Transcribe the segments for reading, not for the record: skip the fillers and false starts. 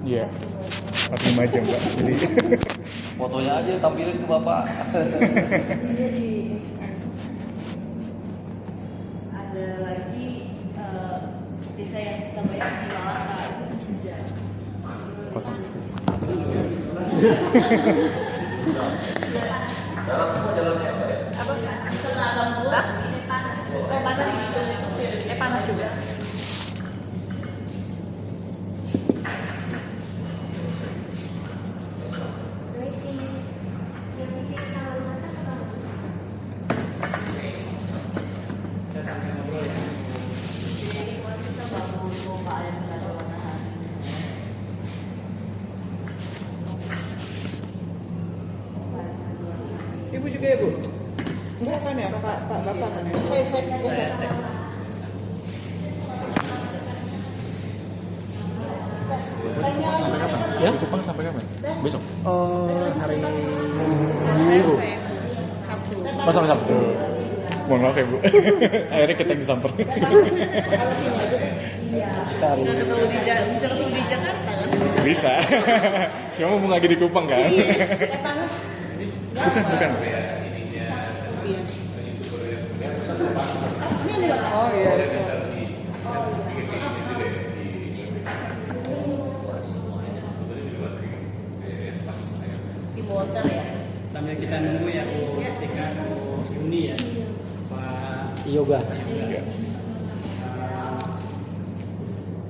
Iya. 45 jam Mbak. Jadi Fotonya aja tampilin ke Bapak. Ada lagi desa yang kita bayar di Malaka itu senja. kosong. Darat semua jalannya apa ya? Apa seragam bos ini panas. Panas itu panas juga. Ibu juga ya, Bu? Enggak kan ya, Pak Bapak kan ya? Saya. Sampai kapan? Ya? Di Kupang sampai kapan? Besok. Hari Biru. Sabtu. Oh, sampai Sabtu. Mohon maaf ya Bu. Akhirnya kita yang disamper. cari. Nggak ketemu bisa ketemu di Jakarta kan? Bisa. Cuma mau lagi di Kupang kan? Bukan. Oh iya. Di motor ya. Sambil kita nunggu ya Bu Tika, Bu Yuni ya, Pak Yoga. Iya.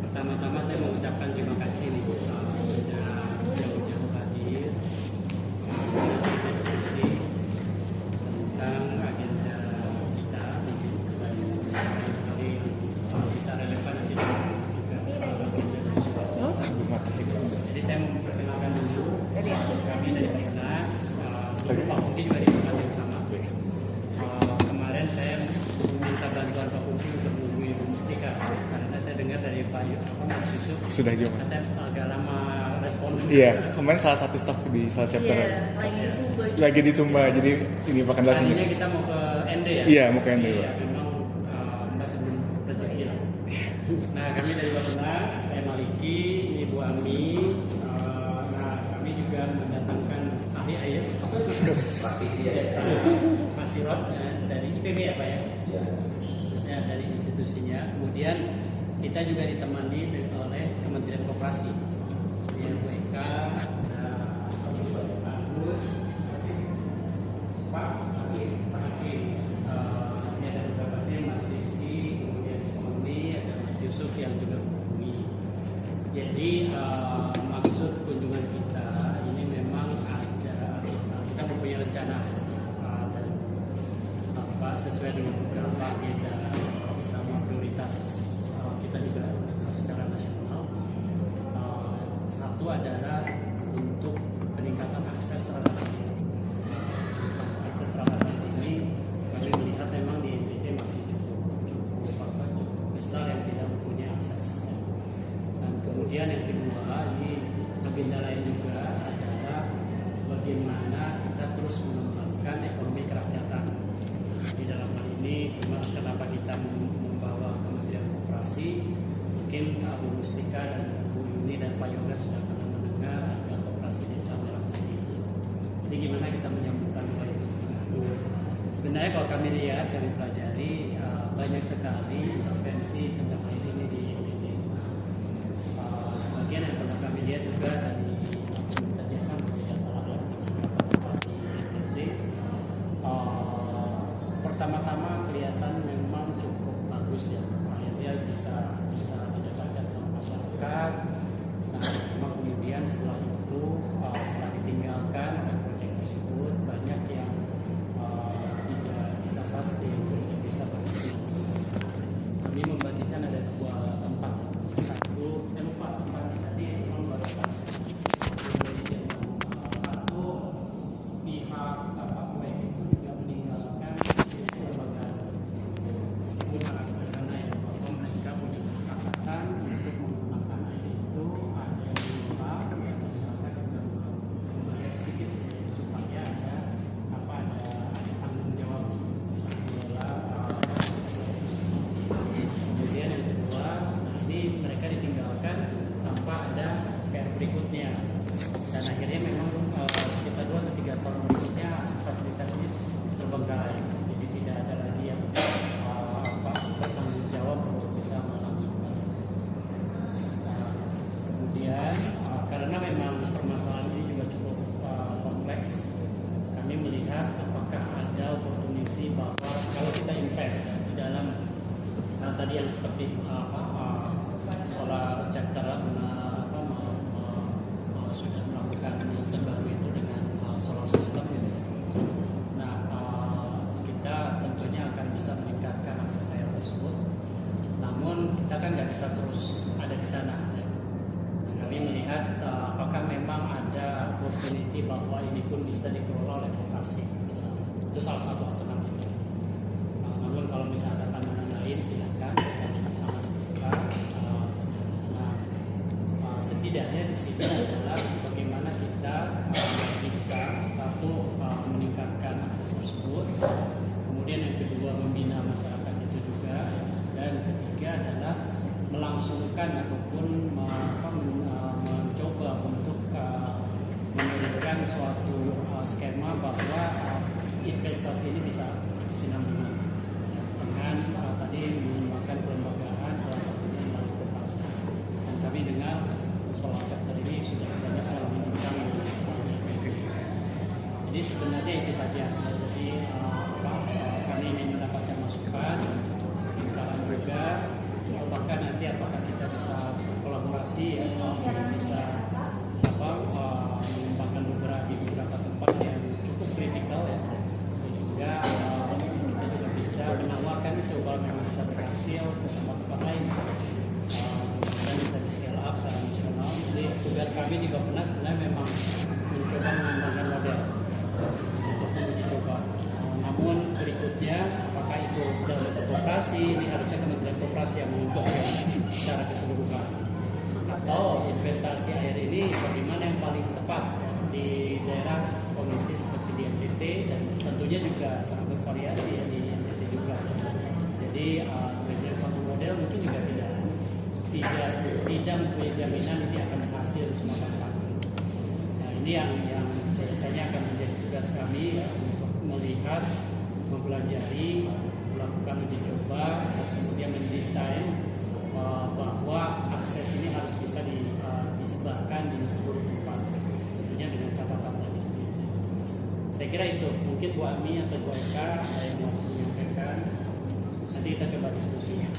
Pertama-tama saya mengucapkan terima kasih nih sudah jauh-jauh hadir kita diskusi tentang agenda kita dan saya sekali bisa relevan nanti juga agenda nasional. Jadi saya mau memperkenalkan dulu kami dari Dinas, Pak Pungki juga di tempat yang sama. Kemarin saya minta bantuan Pak Pungki untuk menghubungi Ibu Mustika karena saya dengar dari Mas Yusuf Sudah jauh. katanya agak lama respon. Iya, kemarin salah satu staff di salah chapter Iya, lagi di Sumba. lagi di Sumba, jadi ini bahkan Tadinya langsung. kita mau ke ND ya? Iya, mau ke ND, Iya, Pak. memang masih belum rezeki lah. Nah, kami dari Bapenas, saya Maliki, Ibu Ami, nah kami juga mendatangkan ahli air, Mas Sirot dari IPB ya Pak ya? Iya. Khususnya dari institusinya. Kemudian kita juga ditemani oleh Kementerian Koperasi, ya Bu Eka, Pak Agus, Pak Hakim, ini ada beberapa tim, Mas Rizky, kemudian Mami, ada Mas Yusuf yang juga menghubungi. Jadi maksud kunjungan kita ini memang ada kita mempunyai rencana dan sesuai dengan beberapa agenda sama prioritas kita juga secara nasional. Satu adalah untuk peningkatan akses terhadap air. Akses terhadap air ini kami melihat memang di NTT masih cukup besar yang tidak mempunyai akses. Dan kemudian yang kedua, ini agenda lain juga adalah bagaimana kita terus mengembangkan ekonomi kerakyatan. Di dalam hal ini, kenapa kita membawa Kementerian Koperasi? Mungkin Bu Mustika dan Bu Yuni dan Pak Yoga sudah pernah mendengar ada koperasi desa Merah Putih. Jadi gimana kita menyambungkan dua itu? Sebenarnya kalau kami lihat, kami pelajari banyak sekali intervensi tentang air ini di NTT. Sebagian yang pernah kami lihat juga dari sajian tidak salah ya di beberapa tempat di NTT. Pertama-tama kelihatan memang cukup bagus ya, akhirnya bisa didapatkan sama masyarakat. Nah, cuma kemudian setelah itu setelah ditinggalkan oleh proyek tersebut banyak yang tidak bisa sustain, tidak bisa bersih. Kami membandingkan ada dua tempat. Satu, saya lupa tempat tadi memang baru invest. Kami melihat apakah ada opportunity bahwa kalau kita invest ya, di dalam tadi yang seperti solar chapter sudah melakukan yang terbaru itu dengan solar system gitu. Nah, kita tentunya akan bisa meningkatkan akses air tersebut. Namun kita kan nggak bisa terus ada di sana. Ya. Nah, kami melihat apakah memang ada opportunity bahwa ini pun bisa dikelola oleh koperasi misalnya. Itu salah satu alternatif. Namun kalau misalnya ada pandangan lain silakan kita sangat terbuka. Setidaknya di sini adalah bagaimana kita bisa satu meningkatkan akses tersebut, kemudian yang kedua membina masyarakat itu juga, dan ketiga adalah melangsungkan ataupun mencoba untuk memberikan suatu skema bahwa investasi ini bisa berkesinambungan dengan tadi mengembangkan kelembagaan salah satunya melalui koperasi. Dan kami dengar solar chapter ini sudah banyak menentang. Jadi sebenarnya itu saja. Jadi kami ingin mendapatkan masukan, saran juga, apakah kita bisa kolaborasi ya, bisa mengembangkan beberapa tempat yang cukup kritikal ya, sehingga kita juga bisa menawarkan itu kalau memang bisa berhasil ke tempat-tempat lain. Dan bisa di scale up secara nasional. Jadi tugas kami di Bappenas sebenarnya memang mencoba mengembangkan model untuk menguji coba. Namun berikutnya, apakah itu dari koperasi, ini harusnya Kementerian Koperasi yang mengembangkan secara keseluruhan. Atau investasi air ini bagaimana yang paling tepat di daerah kondisi seperti di NTT, dan tentunya juga sangat bervariasi ya di NTT juga. Jadi dengan satu model mungkin juga tidak mempunyai jaminan ini akan berhasil semua tempat. Nah, ini yang biasanya akan menjadi tugas kami ya, untuk melihat, mempelajari, melakukan uji coba, kemudian mendesain bahwa akses ini harus bisa disebarkan di seluruh tempat, tentunya dengan catatan tadi. Saya kira itu mungkin Bu Ami atau Bu Eka ada yang mau menyampaikan. Nanti kita coba diskusinya.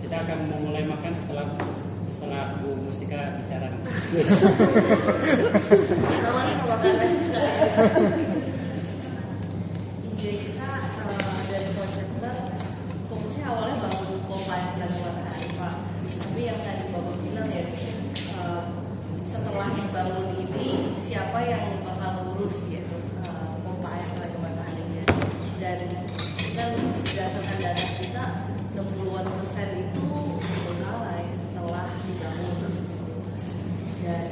Kita akan memulai makan setelah Bu Mustika bicara. Namanya makanan sekali. Ide kita dari konseptor fokusnya awalnya bangun pompa dan matahari Pak. Tapi yang tadi Bapak bilang ya, setelah dibangun ini siapa yang bakal ngurus ya pompa air dan mataharinya. Dan kita berdasarkan data kita 60% itu terbengkalai setelah dibangun. Dan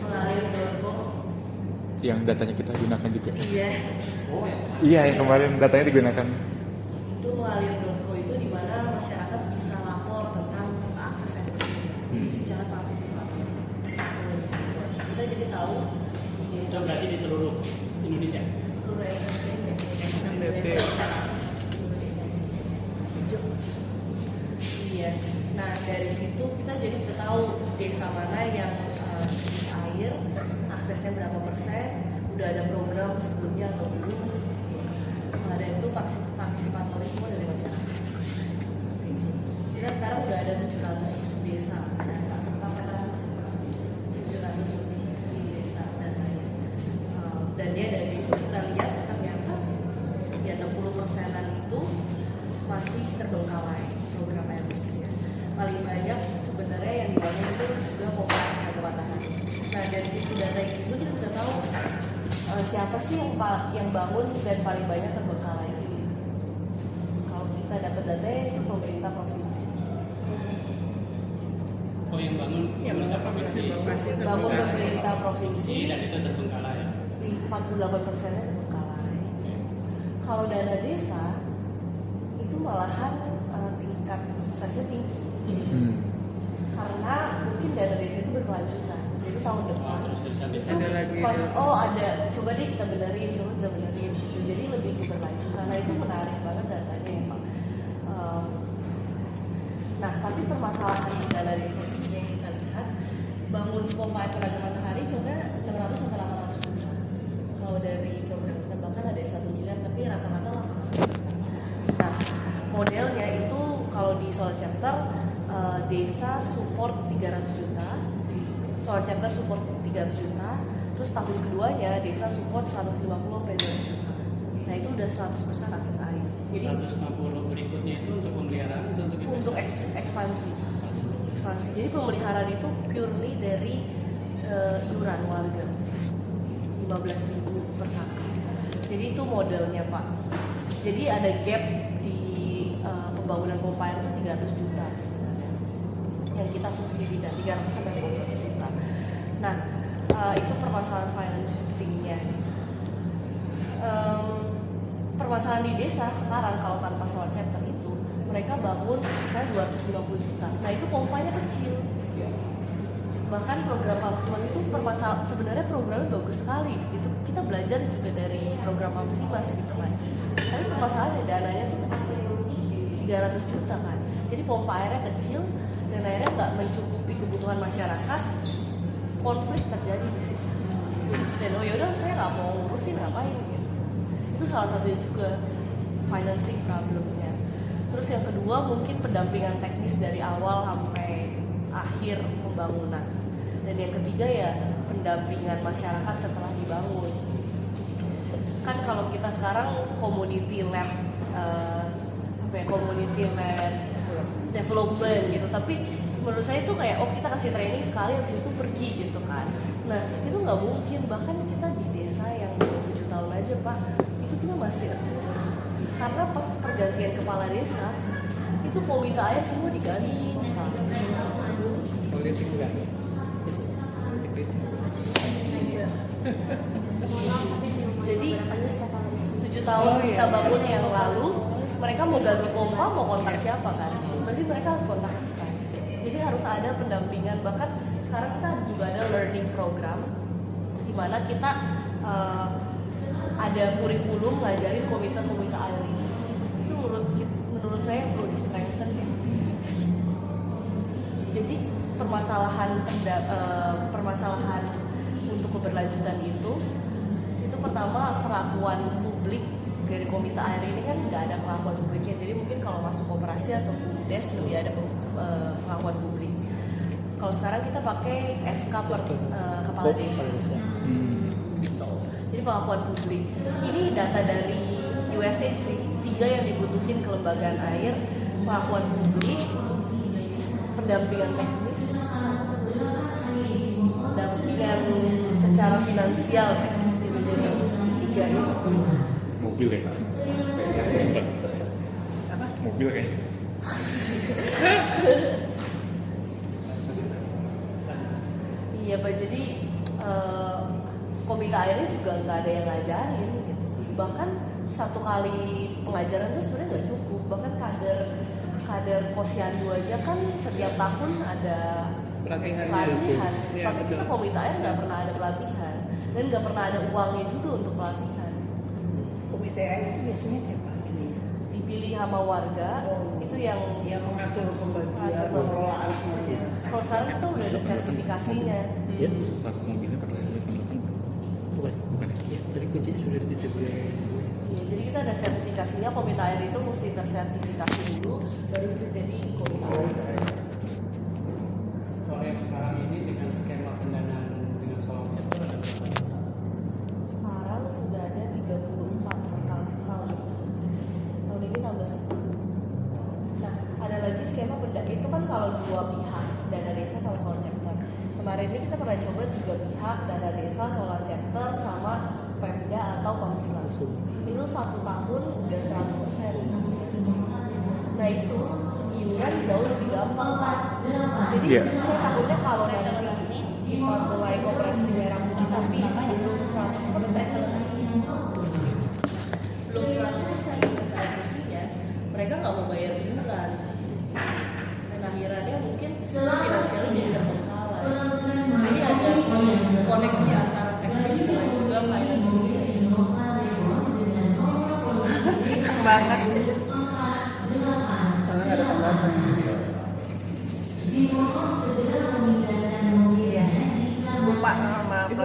mengalir Dorko. Yang datanya kita gunakan juga. Iya. Iya, yang kemarin datanya digunakan. Itu mengalir Dorko itu di mana masyarakat bisa lapor tentang akses air bersih. Jadi secara partisipatif. Kita jadi tahu. Itu berarti di seluruh Indonesia. Seluruh Indonesia. Iya. Nah dari situ kita jadi bisa tahu desa mana yang air aksesnya berapa persen, udah ada program sebelumnya atau belum. Ada itu partisipatorisme dari masyarakat. Kita sekarang udah ada 700 desa dan 700 lebih desa datanya. Dan ya dari situ kita lihat ternyata ya 60%-an itu masih terbengkalai program air bersih. Paling banyak sebenarnya yang dibangun itu juga pompa air matahari. Nah dari situ data itu kita bisa tahu siapa sih yang bangun dan paling banyak terbengkalai. Kalau kita dapat datanya itu pemerintah provinsi. Oh yang bangun pemerintah provinsi. Bangun pemerintah provinsi Dan itu terbengkalai. 48%-nya terbengkalai. Kalau dana desa itu malahan tingkat suksesnya tinggi. Karena mungkin dana desa itu berkelanjutan. Jadi tahun depan itu pas coba deh kita benerin gitu. Jadi lebih berlanjut. Karena itu menarik banget datanya ya Pak. Nah tapi tapi permasalahan di dana desa yang kita lihat, bangun pompa air tenaga matahari contohnya 600 sampai 800 juta. Kalau dari program kita bahkan ada yang 1 miliar, tapi rata-rata 800 juta. Nah, modelnya itu kalau di Solar Chapter desa support 300 juta, Solar Chapter support 300 juta, terus tahun keduanya desa support 150 sampai 200 juta. Nah itu udah 100% akses air. Jadi 150 berikutnya itu untuk pemeliharaan atau untuk investasi? untuk ekspansi. Jadi pemeliharaan itu purely dari iuran warga 15.000 per kakak. Jadi itu modelnya Pak. Jadi ada gap di pembangunan pompa air itu 300 juta sebenarnya. Yang kita subsidi dan 300 sampai 15 juta. Nah itu permasalahan financingnya. Permasalahan di desa sekarang kalau tanpa Solar Chapter itu mereka bangun misalnya 250 juta. Nah itu pompanya kecil. Bahkan program Pamsimas itu sebenarnya programnya bagus sekali. Itu kita belajar juga dari program Pamsimas gitu kan. Tapi permasalahannya dananya tuh kecil, 300 juta kan. Jadi pompa airnya kecil dan akhirnya nggak mencukupi kebutuhan masyarakat. Konflik terjadi di situ. Dan oh yaudah saya nggak mau ngurusin ngapain gitu. Itu salah satunya juga financing problemnya. Terus yang kedua mungkin pendampingan teknis dari awal sampai akhir pembangunan. Dan yang ketiga ya pendampingan masyarakat setelah dibangun. Kan kalau kita sekarang community led community led development gitu, tapi menurut saya itu kayak oh kita kasih training sekali habis itu pergi gitu kan. Nah itu nggak mungkin, bahkan kita di desa yang 7 tahun aja Pak itu kita masih assist karena pas pergantian kepala desa itu komite air semua diganti. Politik desa. Politik desa. Jadi 7 tahun kita bangun yang lalu mereka mau ganti pompa mau kontak siapa kan? Berarti mereka harus kontak kita. Jadi harus ada pendampingan, bahkan sekarang kita juga ada learning program di mana kita ada kurikulum ngajarin komite air ini. Itu menurut saya perlu di strengthen ya. Jadi permasalahan untuk keberlanjutan itu pertama perlakuan publik dari komite air ini kan nggak ada pengakuan publiknya. Jadi mungkin kalau masuk koperasi atau BUMDes lebih ada pengakuan publik. Kalau sekarang kita pakai SK per kepala desa. Jadi pengakuan publik. Ini data dari USAID sih. 3 yang dibutuhin kelembagaan air, pengakuan publik, pendampingan teknis, pendampingan secara finansial. Jadi 3 itu. Mobil ya? Sempat. Apa? Mobil kayak. Iya Pak, jadi komite airnya juga nggak ada yang ngajarin gitu. Bahkan 1 kali pengajaran itu sebenarnya nggak cukup. Bahkan kader posyandu aja kan setiap tahun ada pelatihan. Ya, Tapi kita komite air nggak pernah ada pelatihan dan nggak pernah ada uangnya juga untuk pelatihan. Komite air itu biasanya siapa ini? Dipilih sama warga, itu yang mengatur pembagian pengelolaan semuanya. kalau sekarang kita udah ada sertifikasinya. Ya, plat mobilnya 488. Bukan ya. Tadi kuncinya sudah dititip ya. Ya, jadi kita ada sertifikasinya, komite air itu mesti tersertifikasi dulu baru bisa jadi komite air. Kalau yang sekarang ini dengan skema pendanaan dengan Solar Chapter ada berapa? Sekarang sudah ada 34 total tahun ini tambah 10. Nah ada lagi skema itu kan kalau 2 pihak, dana desa sama Solar Chapter. Kemarin ini kita pernah coba 3 pihak, dana desa, Solar Chapter sama Pemda atau Pamsimas. Itu 1 tahun udah 100%. Nah itu iuran jauh lebih gampang Pak. Jadi saya takutnya kalau nanti kita mulai koperasi merah putih tapi belum 100%. Belum 100% investasinya, mereka nggak mau bayar iuran. Dan akhirannya mungkin finansialnya jadi terbengkalai. Jadi ada koneksi antara teknis dan juga financial. banget. Soalnya nggak ada tanggapan.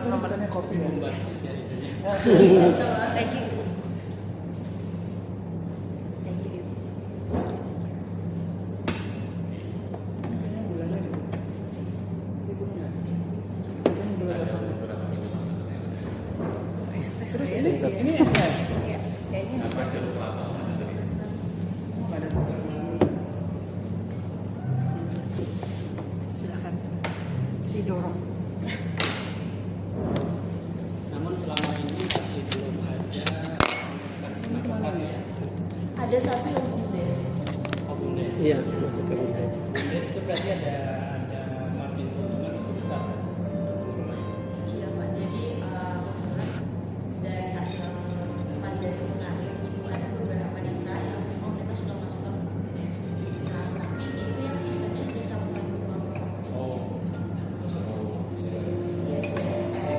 dapat nomor kopi ya. bombastis ya itunya. Thank you. Thank you. Kayaknya bulannya deh. Libur nggak? Biasanya bulan apa? Terus ini ST? Iya, kayaknya. Ada. Silakan didorong. Namun selama ini masih belum ada apa ya? Ada satu yang BUMDes. Oh, BUMDes. Iya, masuk ke BUMDes. BUMDes itu berarti ada margin keuntungan itu besar untuk pengelola itu. Iya Pak, jadi dari hasil validasi menarik itu ada beberapa desa yang memang mereka sudah masuk ke BUMDes. Nah, tapi itu yang sistemnya sudah disambungkan ke Bapak. Oh, Di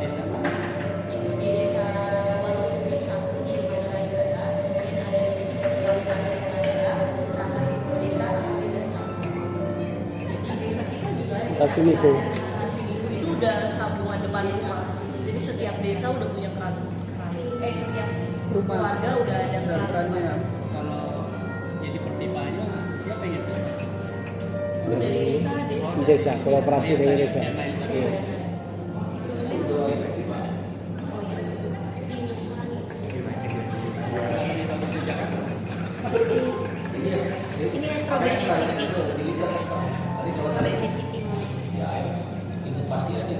desa mana? Itu di desa Waluku Desa di Banjarnegara, kemudian ada di Kabupaten Banjarnegara, nah itu desa Rahayu dan Samsung. Jadi desa kita juga ada. Tasunifu. Tasunifu itu udah sambungan depan rumah. Jadi setiap desa udah punya keran. Setiap Rumah. keluarga udah ada Ada perannya. Kalau jadi pertimbangannya siapa yang investasi? Itu dari desa. Desa, kolaborasi dengan desa. Iya. Ini estrogen density. Ini pasti aja.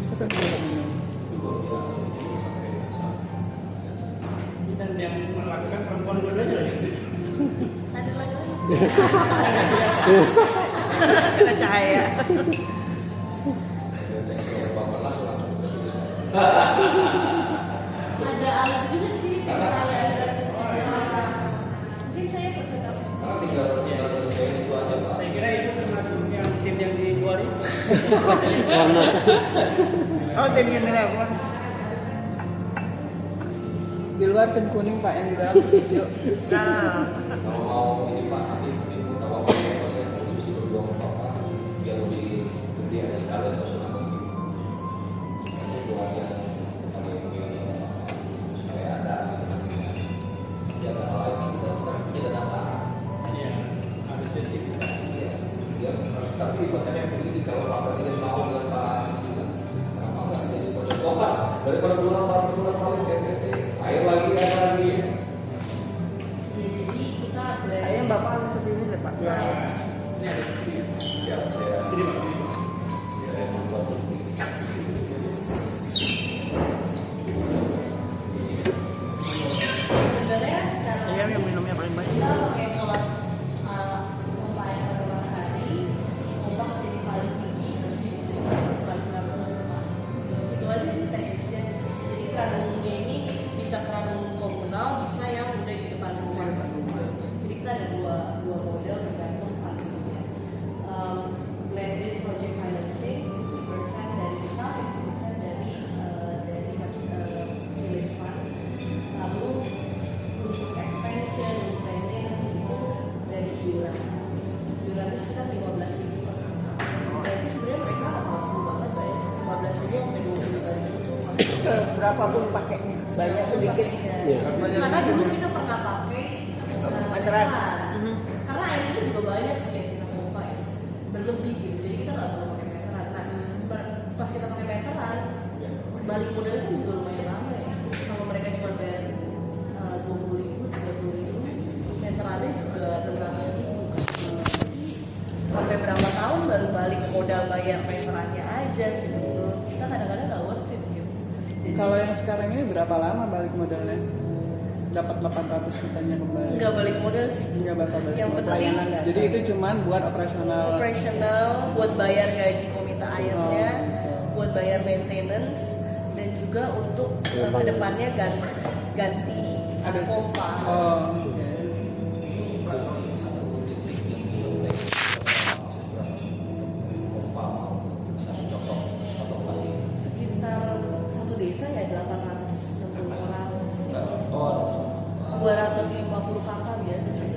Siapa yang bilang ini? Dan yang melakukan perempuan dua-duanya lagi. Ada lagi. Kena cahaya. Ada alat juga sih. Kayak saya ada. Mungkin saya presentasi. Saya kira itu termasuk yang tim yang di luar itu. Karena Oh, tim yang nelpon. Di luar tim kuning Pak, yang di dalam tim hijau. Nah, Kalau mau ini Pak, nanti mungkin kita waktu proses produksi berdua sama Bapak yang lebih gede ada sekali atau sudah itu dua yang paling supaya ada informasinya. Ya hal lain kita kita data. Iya, harusnya sih bisa. Iya. Ya, tapi makanya begini kalau Pak Presiden mau dengan Pak juga, kenapa nggak jadi percontohan daripada bulan paling air lagi. Ya, jadi kita kayaknya Bapak harus berdiri deh Pak. Ini ada di sini. Siap, saya Sini Pak, sini. saya membuat bukti. sebenarnya secara Iya, yang minumnya paling banyak. kita pakai sholat pompa air pada matahari, pompa jadi paling tinggi, terus didistribusi paling lama ke rumah. Itu aja sih teknisnya. Jadi keranungnya ini bisa keranung komunal, bisa yang udah di depan rumah. Jadi kita ada dua model tergantung fundingnya. Blended project financing, 50% dari kita, 50% dari village fund. Lalu untuk expansion, untuk maintenance itu dari iuran. Iuran itu sekitar 15.000 per kakak. Dan itu sebenarnya mereka mampu banget bayar 15.000 sampai 25.000 itu masih Berapa pun pakainya, banyak sedikit. Iya. karena dulu kita pernah pakai Meteran. karena air itu juga banyak sih yang kita pompa ya, berlebih gitu, jadi kita nggak perlu pakai meteran. Nah, pas kita pakai meteran, balik modalnya kan juga lumayan lama ya. Kalau mereka cuma bayar 20.000, 30.000, meterannya juga 600.000. Sampai berapa tahun baru balik modal bayar meterannya aja gitu. Menurut kita kadang-kadang nggak worth it gitu. Jadi, Kalau yang sekarang ini berapa lama balik modalnya? Dapat 800 jutanya kembali. nggak balik modal sih. Nggak bakal balik Yang modal. penting Jadi itu cuman buat operasional. buat bayar gaji komite airnya, Oh. buat bayar maintenance, dan juga untuk kedepannya ganti Ada pompa. Oh, oke. Sekitar satu desa ya 860 orang, 250 kakak biasa sih.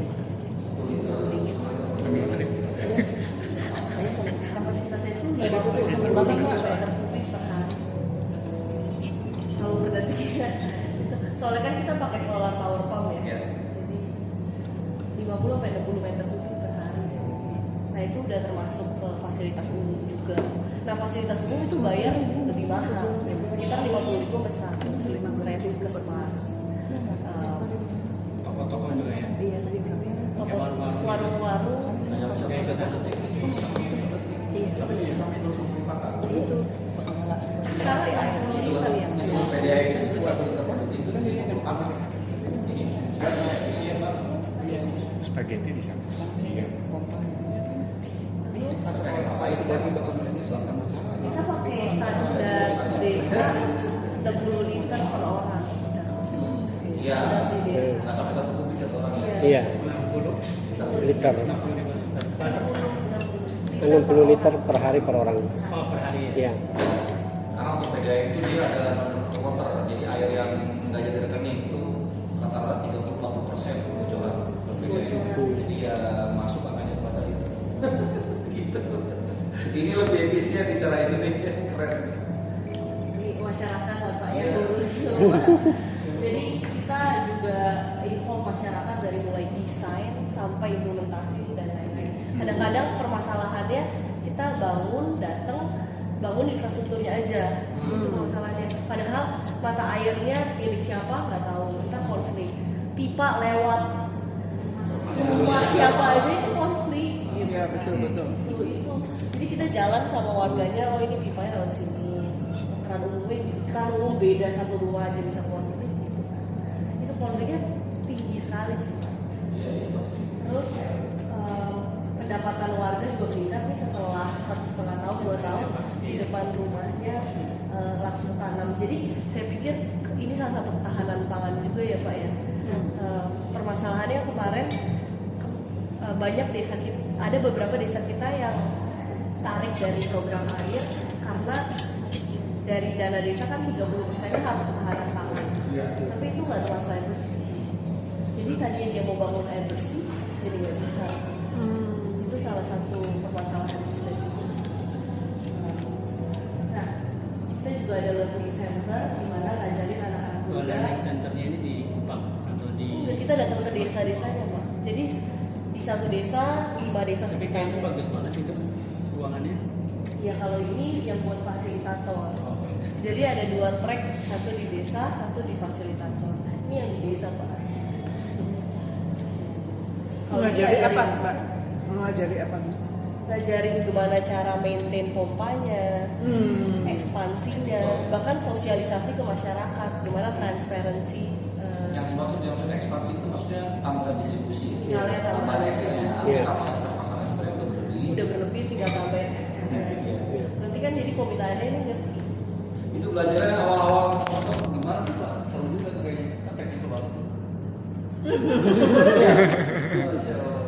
Kapasitasnya itu Jadi itu tuh, Bapak nggak? soalnya kan kita pakai solar power pump ya. Iya. Jadi 50 sampai 60 meter kubik per hari sih. Nah itu udah termasuk ke fasilitas umum juga. Nah fasilitas umum itu bayar lebih mahal, sekitar 50.000 sampai 100.000 kayak puskesmas, Toko-toko juga ya. Iya tadi berapa ya? toko, warung-warung. Hanya bisa Kayak kita gitu. Iya. tapi dia sampai 250 kakak. Itu. Sekarang ya 50.000 kali ya. PDI itu satu liter itu kan dia kan apa? Ini kan isinya bang. Spaghetti di sana. Iya. Apa itu dari dokumennya selama masalah? Kita pakai standar desa 60 liter per orang. Iya. Di desa. Nggak sampai 1 kubik satu orang ya. Iya, 60 liter. 60 60 liter per hari per orang. Oh, per hari ya. Iya. Karena untuk PDI itu dia ada water, jadi air yang nggak jadi rekening itu rata-rata 30-40% bocoran per PDI. Jadi ya masuk angkanya pada itu. Gitu. Ini lebih efisien di cara Indonesia, keren. Ini masyarakat lah Pak ya lurus semua. Jadi kita juga info masyarakat dari mulai desain sampai implementasi dan lain-lain. Kadang-kadang permasalahannya kita bangun infrastrukturnya aja, itu masalahnya. Padahal mata airnya milik siapa nggak tahu, kita konflik. Pipa lewat rumah siapa aja itu konflik. Iya betul. Itu. Jadi kita jalan sama warganya, oh ini pipanya lewat sini. Keran umum beda satu rumah aja bisa konflik gitu. Itu konfliknya tinggi sekali sih. Terus pendapatan warga juga meningkat nih setelah 1,5 tahun, 2 tahun di depan rumahnya langsung tanam. Jadi saya pikir ini salah satu ketahanan pangan juga ya Pak ya. Permasalahannya kemarin banyak desa kita, ada beberapa desa kita yang tarik dari program air karena dari dana desa kan 30%-nya harus ketahanan pangan. Tapi itu nggak termasuk air bersih. Jadi tadinya dia mau bangun air bersih, jadi nggak bisa. Itu salah satu permasalahan kita juga. Nah, kita juga ada learning center di mana ngajarin anak-anak muda. Learning centernya ini di Kupang atau di? Enggak, kita datang ke desa-desanya Pak. Jadi di satu desa, 5 desa Tapi kayaknya sekitarnya. bagus banget itu ruangannya. Ya kalau ini yang buat fasilitator. Oh. Jadi ada 2 track, satu di desa, satu di fasilitator. Ini yang di desa Pak. Mengajari apa Mbak? Mengajari apa? Ngajarin gimana cara maintain pompanya, ekspansinya, bahkan sosialisasi ke masyarakat, gimana transparansi. Yang maksud ekspansi itu maksudnya tambahan distribusi. Misalnya tambahan SDM-nya, Iya. kapasitas pasarnya sebenarnya udah berlebih tinggal tambahin SDM. Nanti kan jadi komitanya ini ngerti. Itu belajarnya awal-awal gimana tuh Pak? Seru juga tuh kayaknya, kan teknik baru. Masya Allah.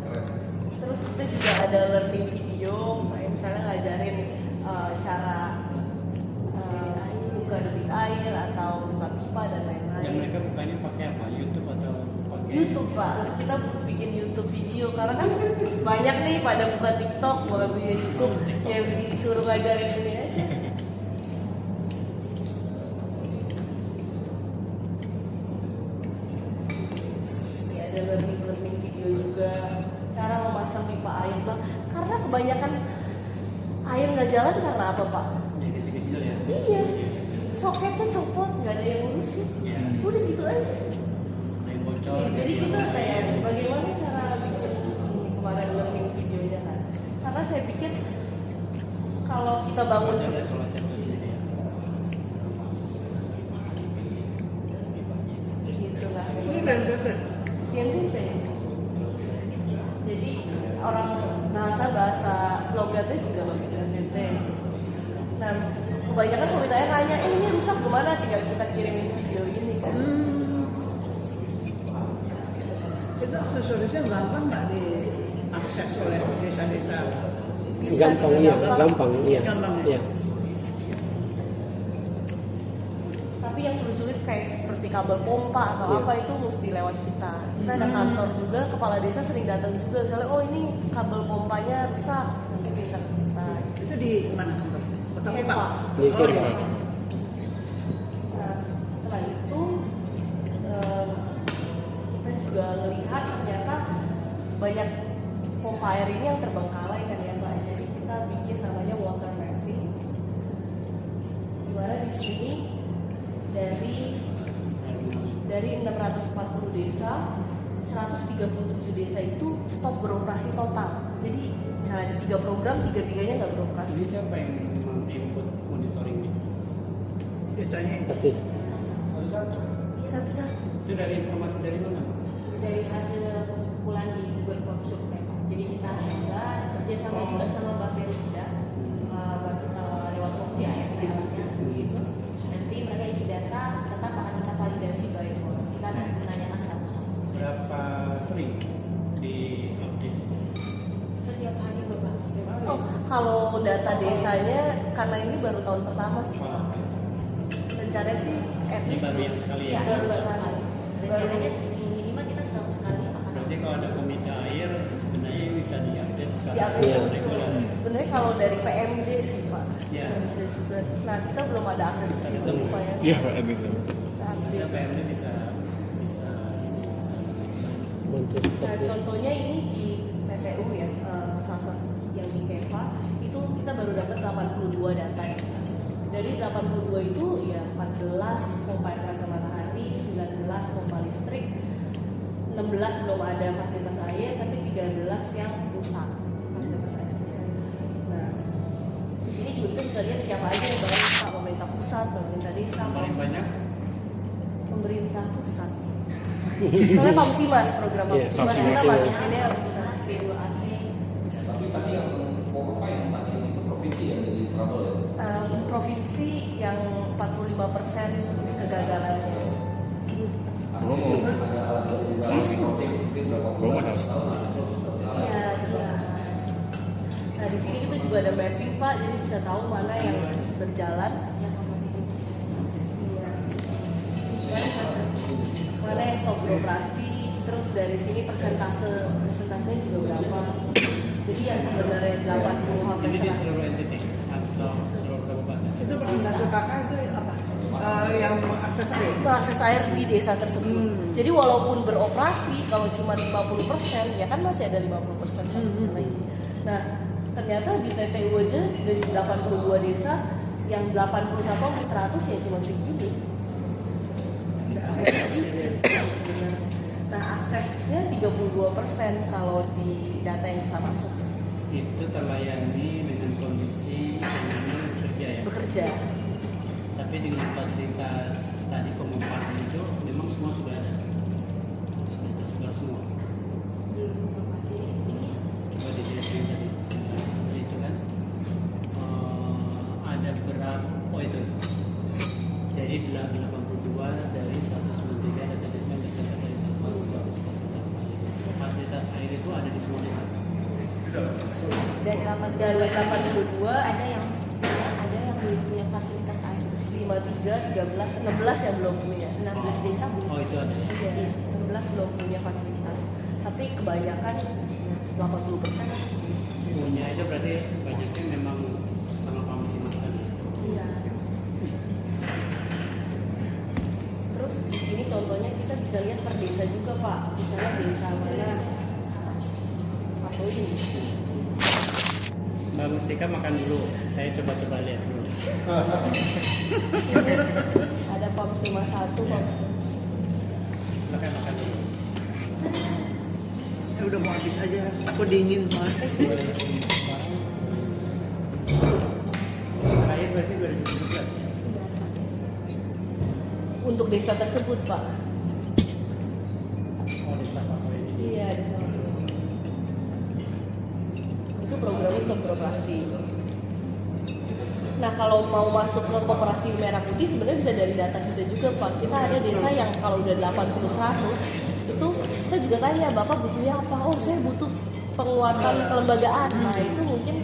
Keren. Terus kita juga ada learning video, kayak misalnya ngajarin cara buka debit air atau buka pipa dan lain-lain. Yang mereka bukanya pakai apa? YouTube atau pakai? YouTube Pak, kita bikin YouTube video karena kan banyak nih pada buka TikTok, bukan bikin YouTube, ya disuruh ngajarin ini aja. Ya ada learning video juga, cara memasang pipa air Pak, karena kebanyakan air nggak jalan karena apa Pak? Yang kecil-kecil ya. Iya, soketnya copot, nggak ada yang ngurusin, Iya. udah gitu aja. Yang bocor. Jadi kita kayak bagaimana cara bikin kemarin learning videonya kan? Karena saya pikir kalau kita bangun Ada solar charger sendiri ya. gitu lah. Ini betul. Yang penting. Jadi orang bahasa logatnya juga logat NTT. Nah, kebanyakan komentarnya nanya, ini rusak gimana? Tinggal kita kirimin video ini kan. Itu aksesorisnya gampang nggak diakses oleh desa-desa? Bisa Gampang, sih, iya, gampang, iya. Gampang. Iya. Tapi yang sulit-sulit kayak seperti kabel pompa atau Iya. apa itu mesti lewat kita. Kita ada kantor juga, kepala desa sering datang juga. Misalnya, oh ini kabel pompanya rusak, nanti bisa ke kita. Itu di mana kantor? Kota Eva. Kupang. Di Oh, Eva. iya. Nah, setelah itu banyak pompa air ini yang terbengkalai kan ya Pak. Jadi kita bikin namanya water mapping. Dimana di sini dari 640 desa, 137 desa itu stop beroperasi total. Jadi misalnya ada 3 program, 3-3-nya nggak beroperasi. Jadi siapa yang input monitoring itu? Biasanya Tapi Satu-satu. Satu-satu. Itu dari informasi dari mana? Dari hasil kumpulan di Google Form Survey. Jadi kita juga kerja sama juga sama Bapelida lewat Bukti AML-nya gitu. Nanti mereka isi data, tetap akan kita validasi by phone. Kita akan menanyakan satu-satu. Berapa sering di update? Setiap hari Bapak. Oh, kalau data desanya karena ini baru tahun pertama sih Pak. Rencananya sih at Ini least baru yang sekali ya? Iya, baru baru sekali. sekali. Rencananya minimal kita setahun sekali akan Berarti kalau ada komite air sebenarnya bisa diupdate secara Diupdate. reguler. Sebenarnya kalau dari PMD sih Pak, Iya. bisa juga. Nah kita belum ada akses ke situ supaya Iya Pak, itu. kita Masa update. PMD bisa bantu Nah seperti contohnya ini di PTU ya, salah satu yang di Keva itu kita baru dapat 82 data ya. Dari 82 itu ya 14 pompa air tenaga matahari, 19 pompa listrik, 16 belum ada fasilitas air, tapi 13 yang rusak fasilitas airnya. Nah di sini juga kita bisa lihat siapa aja yang banyak Pak, pemerintah pusat, pemerintah desa, paling banyak. pemerintah pusat. Soalnya Pamsimas, program Iya, Pamsimas kita Pamsimas. masuk sini harus bisa. P2AT. Tapi tadi yang mau apa yang tadi itu provinsi yang jadi trouble ya? Provinsi yang 45% kegagalannya. Gua mau Ada alasan juga Salah sih. mungkin berapa Gua mau bulan, salah. tahun terus tetap Iya, iya. Nah di sini kita juga ada mapping Pak, jadi bisa tahu mana yang berjalan, Yang kompetitif. mana yang stop beroperasi, terus dari sini persentasenya juga berapa. Jadi yang sebenarnya 80 sampai Ini di 100. seluruh entity atau seluruh kabupaten. itu persentase kakak itu apa? Yang akses air. Itu akses air di desa tersebut. Jadi walaupun beroperasi kalau cuma 50% ya kan masih ada 50% lagi. Nah ternyata di TTU aja dari 82 desa yang 81 sampai 100 ya cuma segini. Nah aksesnya 32% kalau di data yang kita masuk Itu terlayani dengan kondisi yang bekerja ya. bekerja. Tapi dengan fasilitas tadi pengumpahan itu memang semua sudah ada. Sudah tersebar semua. Di tempat ini Coba dilihat yang tadi. Itu kan ada berapa? Oh itu. Jadi 82 dari 193 data desa yang tercatat dari tempat 100 fasilitas air itu ada di semua desa. dari 82 ada yang belum punya fasilitas air bersih. 53, 13, 16 yang belum punya. 16 desa belum. Oh itu ada ya. Iya, 16 belum punya fasilitas. Tapi kebanyakan 80%. Punya itu berarti banyaknya memang sama Pamsimas tadi. Iya. Terus di sini contohnya kita bisa lihat per desa juga Pak. Misalnya desa mana? Apa ini? Mbak Mustika makan dulu. Saya coba-coba lihat dulu. Ada Pamsimas 1, Pamsimas. Makan dulu. Ya udah mau habis aja. Aku dingin banget. Terakhir berarti 2017 ya. Untuk desa tersebut Pak. Oh desa Papua ini. Iya, desa Papua. Itu programnya stop beroperasi. Nah kalau mau masuk ke koperasi merah putih sebenarnya bisa dari data kita juga Pak. Kita ada desa yang kalau udah 80-100 itu kita juga tanya Bapak butuhnya apa? Oh saya butuh penguatan kelembagaan. Nah itu mungkin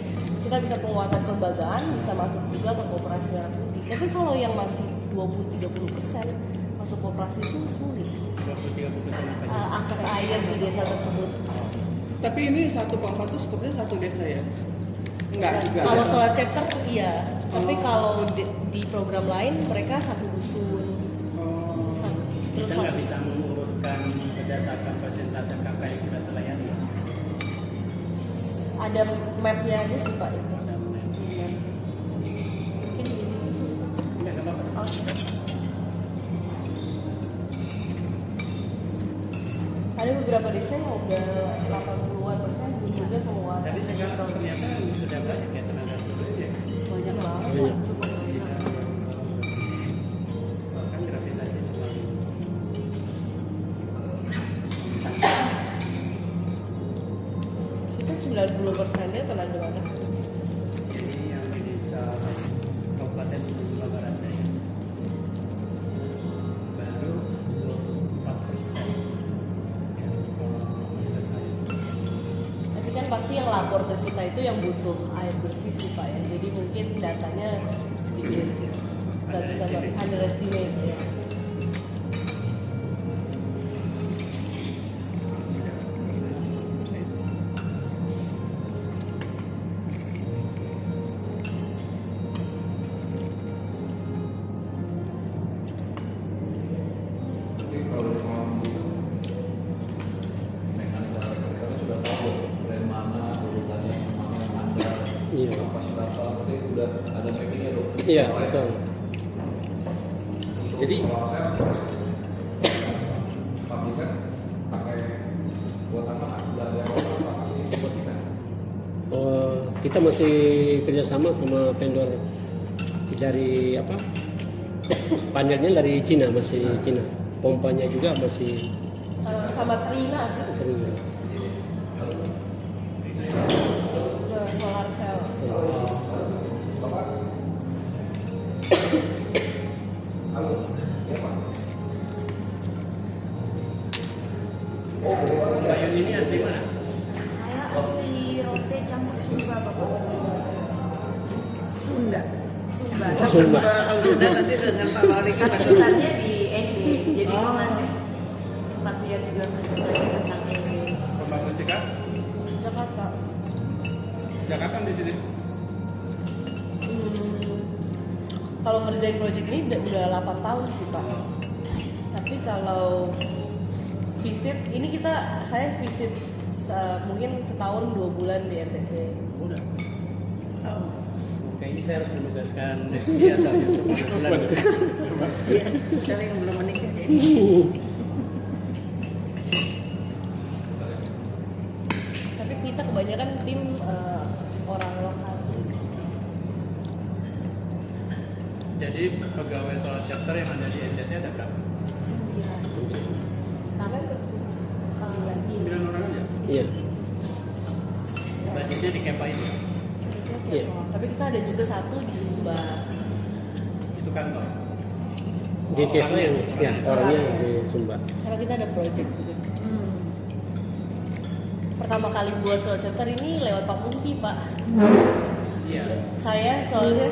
kita bisa penguatan kelembagaan bisa masuk juga ke koperasi merah putih. Tapi kalau yang masih 20-30% masuk koperasi itu sulit. 20-30% apa aja? Akses air di desa tersebut. Tapi ini satu pompa tuh skupnya satu desa ya? Enggak juga. Kalau solar chapter iya, tapi kalau di program lain mereka satu dusun. Oh. Terus Kita nggak bisa mengurutkan berdasarkan persentase kakak yang sudah terlayani. Ada mapnya aja sih Pak itu. Ada map. Mungkin gini. Enggak apa-apa. Ada beberapa desa yang udah 80-an% juga pengeluaran. Tapi sekarang ternyata sudah banyak ya tenaga surya. Banyak banget. Banyak. Kan gravitasi itu paling. Kita 90%-nya tenaga mana? Jadi yang di desa Kabupaten Sumba Barat Daya baru 24% akses air. Tapi kan pasti yang lapor ke kita itu yang butuh air bersih sih Pak ya. Jadi mungkin datanya sedikit nggak bisa underestimate ya. Tapi kalau memang gitu, mekanika mereka sudah tahu brand mana, urutannya yang mana yang handal, Iya. apa sudah tahu, berarti udah ada mappingnya dong. Iya, Apa ya? betul. Untuk Jadi- solar cell, pabrikan pakai buatan mana? Udah ada yang apa masih buat kita? Kita masih kerjasama sama vendor dari apa? Panelnya dari Cina, masih Cina. Pompanya juga masih Sama Trina sih, terima. solar cell. Bapak? Halo, ya Pak? Oh, boleh Mbak Yun ini asli mana? Saya asli Rote campur Sumba Bapak. Sunda. Sumba. Sumba. Kalau Sunda nanti dengan Pak Wali kita Tulisannya di ND. Jadi Oh. kemarin sempat lihat juga tentang ND. Pembangun Sikap? Jakarta. Sejak kapan di sini? Kalau ngerjain project ini udah 8 tahun sih Pak. Tapi kalau visit, ini saya visit mungkin setahun 2 bulan di NTT. Udah. Kayaknya saya harus menugaskan Rizky atau Yusuf bulan. Cari yang belum menikah ya. Tapi kita kebanyakan tim orang lokal. Jadi pegawai solar chapter yang ada di NTT ada berapa? 9. Tapi kalian 9 orang aja. Iya. Basisnya di Kepa ini. Iya. Tapi kita ada juga satu di Sumba. Itu kantor. Di Keva yang ya orangnya di Sumba. Karena kita ada project juga. Pertama kali buat solar chapter ini lewat Pak Pungki Pak. Iya. Saya soalnya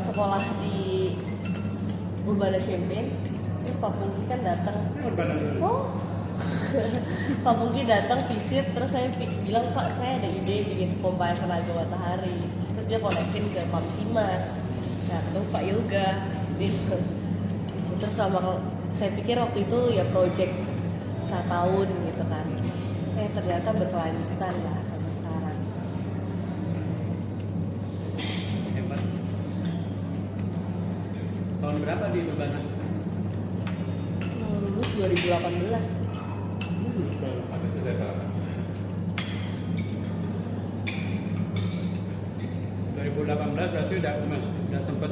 sekolah di Urbana Champagne, terus Pak Pungki kan datang. Oh, Pak Pungki datang visit, terus saya bilang Pak saya ada ide bikin pompa air tenaga matahari. Terus dia konekin ke Pamsimas. Nah ketemu Pak Yoga. Gitu. Terus sama saya pikir waktu itu ya project 1 tahun gitu kan. Ternyata berkelanjutan lah sampai sekarang. Hebat. Tahun berapa di Urbana? Lulus 2018. Habis itu saya tahu. 2018 berarti udah sempat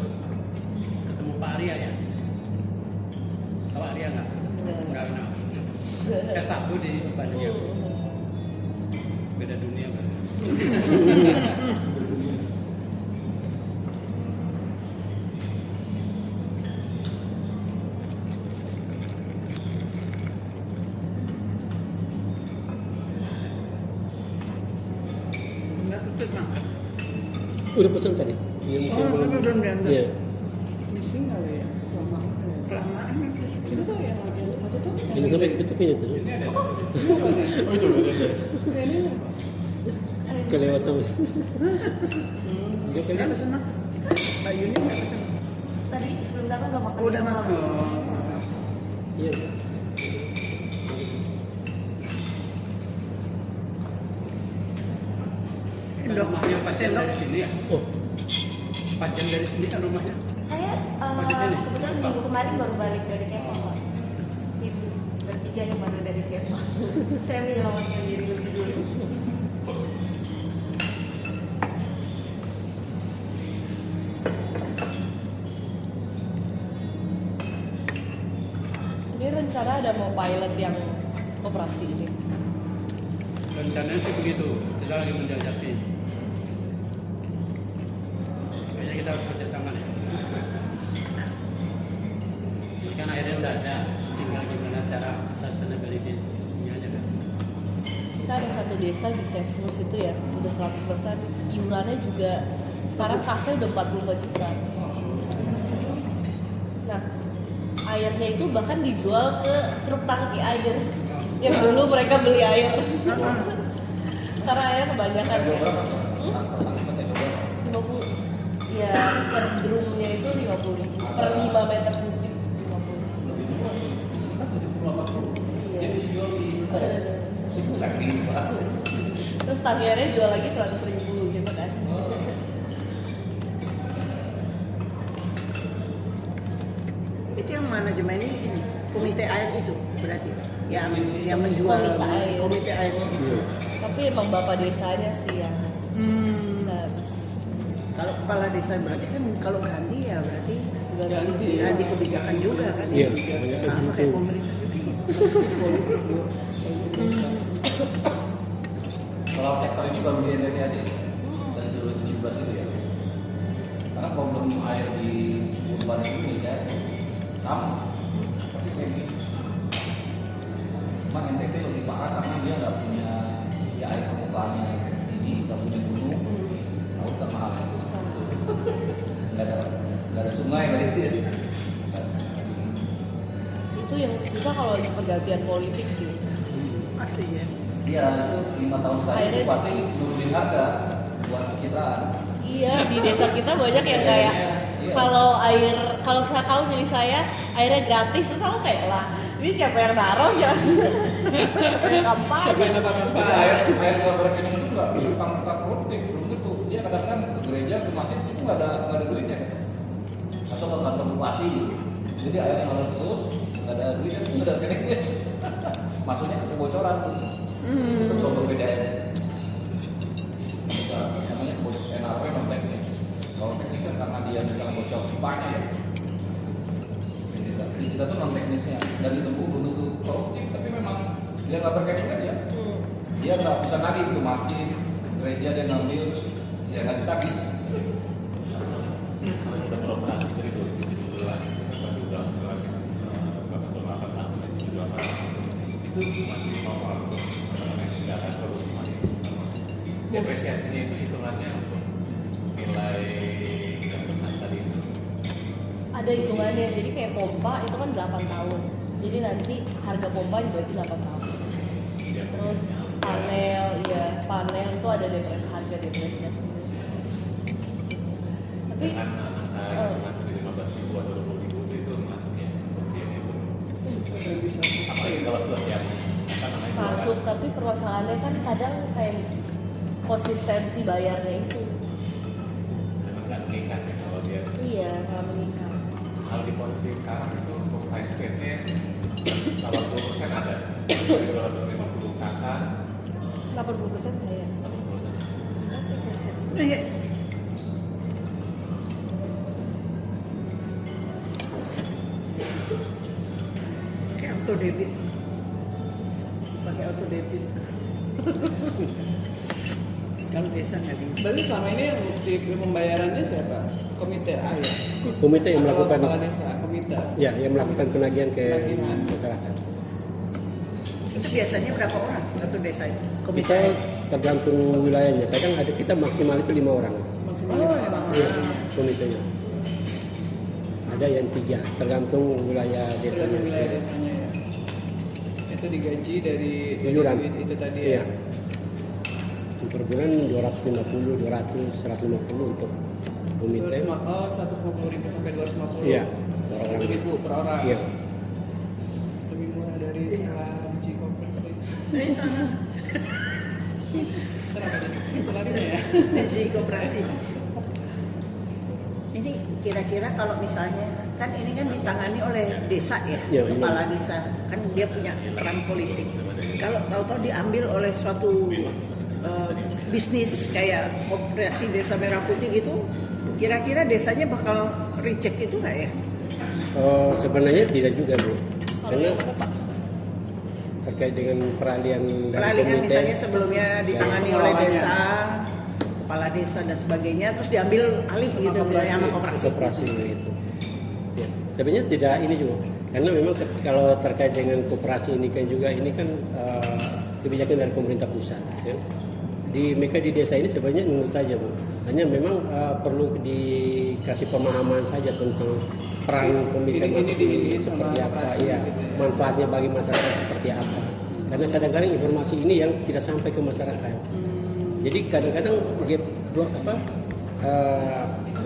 ketemu Pak Arya ya? Tahu Arya nggak? Nggak kenal. S1 di Bandung. Beda dunia kan? Enggak pesan makan. Udah pesan tadi. Yang mungkin Oh, tapi belum diambil. Iya. Missing kali ya. Kelamaan nanti. Itu tuh yang waktu itu. Ini kan baik betul itu. Ini ada. Oh itu betul. Kelewat sama sih. Dia Enggak kan pesan makan. Mbak Yuni enggak pesan. Tadi sebelum datang udah makan. Udah makan. iya. Sendok. Rumahnya Pak Jan Sendok. dari sini ya? Oh, Pak Jan dari sini kan rumahnya? Saya kebetulan minggu kemarin baru balik dari Kepang, Pak. Ibu bertiga yang baru dari Kepang. Saya menyelamatkan diri lebih dulu. Ini rencana ada mau pilot yang operasi ini. Rencananya sih begitu, kita lagi menjajaki. Kayaknya kita harus kerjasama nih. Kan airnya udah ada, tinggal gimana cara sustainability-nya aja kan. Kita ada satu desa di Sesmus itu ya, udah 100%. Iurannya juga sekarang kasnya udah 45 juta. Nah, airnya itu bahkan dijual ke truk tangki air. Yang dulu mereka beli air. Karena airnya kebanyakan. Jual berapa? Hmm? Tangki kita jual berapa? 50. Ya, per drumnya itu 50.000. Per 5 meter kubik 50. Kan 70-80. Iya. Jadi dijual di saking Pak. Terus tangki airnya jual lagi 100.000 gitu kan. Itu yang manajemen ini komite air itu berarti yang menjual Komite air. komite air itu. Tapi emang bapak desanya sih yang bisa Kalau kepala desa berarti kan kalau ganti ya berarti ganti. ganti kebijakan juga kan? Iya, Ya? kebanyakan Sama gitu. kayak pemerintah juga. Kalau sektor ini baru di NTT aja dari 2017 itu ya. Karena problem air di Suku Barat Indonesia sama persis kayak gini. Cuma NTT lebih parah karena dia nggak punya ya air permukaannya ini, nggak punya gunung, laut kan mahal. Nggak ada sungai berarti ya. Itu yang bisa kalau lagi pergantian politik sih. Pasti ya. Iya, itu 5 tahun sekali Akhirnya bupati nurunin harga buat pencitraan. Iya, di desa kita banyak yang kayak Iya. kalau milih saya airnya gratis terus aku kayak lah ini siapa yang naruh ya? Kayak kampanye. Jadi air nggak berkenan itu nggak bisa tangkap politik, belum tentu. Dia kadang-kadang ke gereja, ke masjid itu nggak ada duitnya, atau ke kantor bupati gitu. Jadi airnya ngalir terus, nggak ada duitnya, itu nggak ada rekeningnya. Masuknya ke kebocoran, itu kalau perbedaannya. Namanya kebocoran NRW non teknis. Kalau teknis kan karena dia misalnya bocor pipanya ya. Jadi kita tuh non teknisnya, dan itu belum tentu koruptif, tapi memang dia nggak berkenan aja. Dia nggak bisa nagih ke masjid, gereja dia ngambil, ya nggak ditagih. Kalau kita beroperasi dari 2017, tapi udah bahkan udah 8 tahun itu masih normal untuk mengakseskan produksi masih depresiasinya itu hitungannya untuk nilai yang pesan tadi itu. Ada hitungannya, jadi kayak pompa itu kan 8 tahun. Jadi nanti harga pompa dibagi 8 tahun. Terus panel itu ada harga depresiasi. Tapi Dengan angka dari 15.000 atau 20.000 itu masuknya kemudian itu. Apalagi kalau plus ya, apa namanya? masuk, tapi permasalahannya kan kadang kayak konsistensi bayarnya itu. Memang nggak mengikat ya kalau dia. Iya, nggak mengikat. Kalau di posisi sekarang itu untuk time state-nya 80% ada. Dari 250 kakak, 80% bayar. 80%. Masih persen. Iya. Kayak auto debit. Pakai auto debit. Kalau desa nggak bisa. Berarti selama ini yang di pembayarannya siapa? Komite A ya? Komite yang Atau melakukan, kepala desa, komite. ya, yang melakukan penagihan ke Penagihan. masyarakat. Itu biasanya berapa orang satu desa itu? Komite Kita air. tergantung wilayahnya. Kadang ada kita maksimal itu 5 orang. Maksimal Oh, lima emang. orang. Ya, komitenya. Ada yang 3, tergantung wilayah desanya. Tergantung wilayah desanya ya. Itu digaji dari Iuran. duit itu tadi Iya. ya. Per bulan 250, 200, 150 untuk komite. 150.000 sampai 250. Iya, per orang. 100.000 per orang. Iya. Lebih murah dari sekolah Haji Komplek tadi. Visi koperasi. Ini kira-kira kalau misalnya kan ini kan ditangani oleh desa ya, Ya, kepala desa kan dia punya peran politik. Kalau tahu-tahu diambil oleh suatu bisnis kayak koperasi desa Merah Putih gitu, kira-kira desanya bakal reject itu nggak ya? Sebenarnya tidak juga Bu, karena terkait dengan peralihan dari Peralihan komite, misalnya sebelumnya ditangani oleh desa, kepala desa dan sebagainya, terus diambil alih gitu misalnya sama koperasi. koperasi itu. Ya. Sebenarnya tidak ini juga, karena memang kalau terkait dengan koperasi ini kan juga ini kan kebijakan dari pemerintah pusat, kan. Mereka di desa ini sebenarnya nurut saja Bu. Hanya memang perlu dikasih pemahaman saja tentang peran komite ini seperti apa, ya manfaatnya bagi masyarakat seperti apa. Karena kadang-kadang informasi ini yang tidak sampai ke masyarakat. Jadi kadang-kadang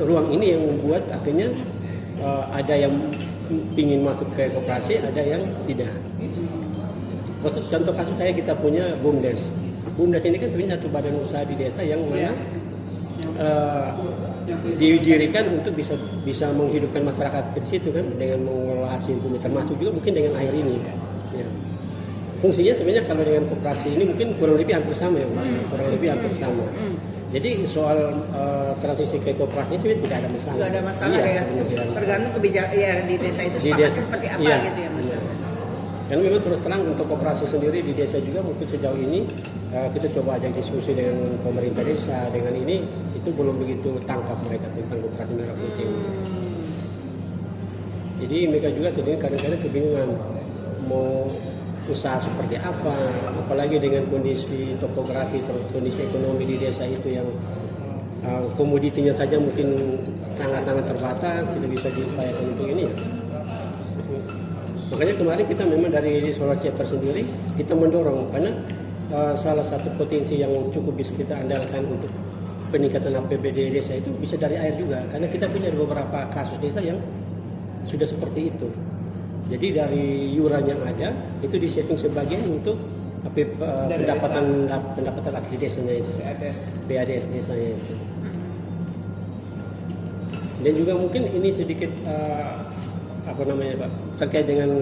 ruang ini yang membuat akhirnya ada yang ingin masuk ke koperasi, ada yang tidak. Contoh kasus saya kita punya BUMDes. BUMDes ini kan sebenarnya satu badan usaha di desa yang mana didirikan untuk bisa menghidupkan masyarakat di situ kan dengan mengolah hasil bumi, termasuk juga mungkin dengan air ini. Ya. Fungsinya sebenarnya kalau dengan koperasi ini mungkin kurang lebih hampir sama ya, kurang lebih hampir sama. Jadi soal transisi ke koperasi sebenarnya tidak ada masalah. Tidak ada masalah ya. Tergantung kebijakan ya di desa itu sepakatnya seperti apa gitu ya Mas. Karena memang terus terang untuk koperasi sendiri di desa juga mungkin sejauh ini kita coba ajak diskusi dengan pemerintah desa dengan ini itu belum begitu tangkap mereka tentang koperasi Merah Putih ini. Jadi mereka juga sedang kadang-kadang kebingungan mau usaha seperti apa, apalagi dengan kondisi topografi, kondisi ekonomi di desa itu yang komoditinya saja mungkin sangat-sangat terbatas, tidak bisa diupayakan untuk ini. Makanya kemarin kita memang dari Solar Chapter sendiri kita mendorong karena salah satu potensi yang cukup bisa kita andalkan untuk peningkatan APBD desa itu bisa dari air juga karena kita punya beberapa kasus desa yang sudah seperti itu. Jadi dari yuran yang ada itu di saving sebagian untuk pendapatan asli desanya itu, PADS desanya itu. Dan juga mungkin ini sedikit Pak, terkait dengan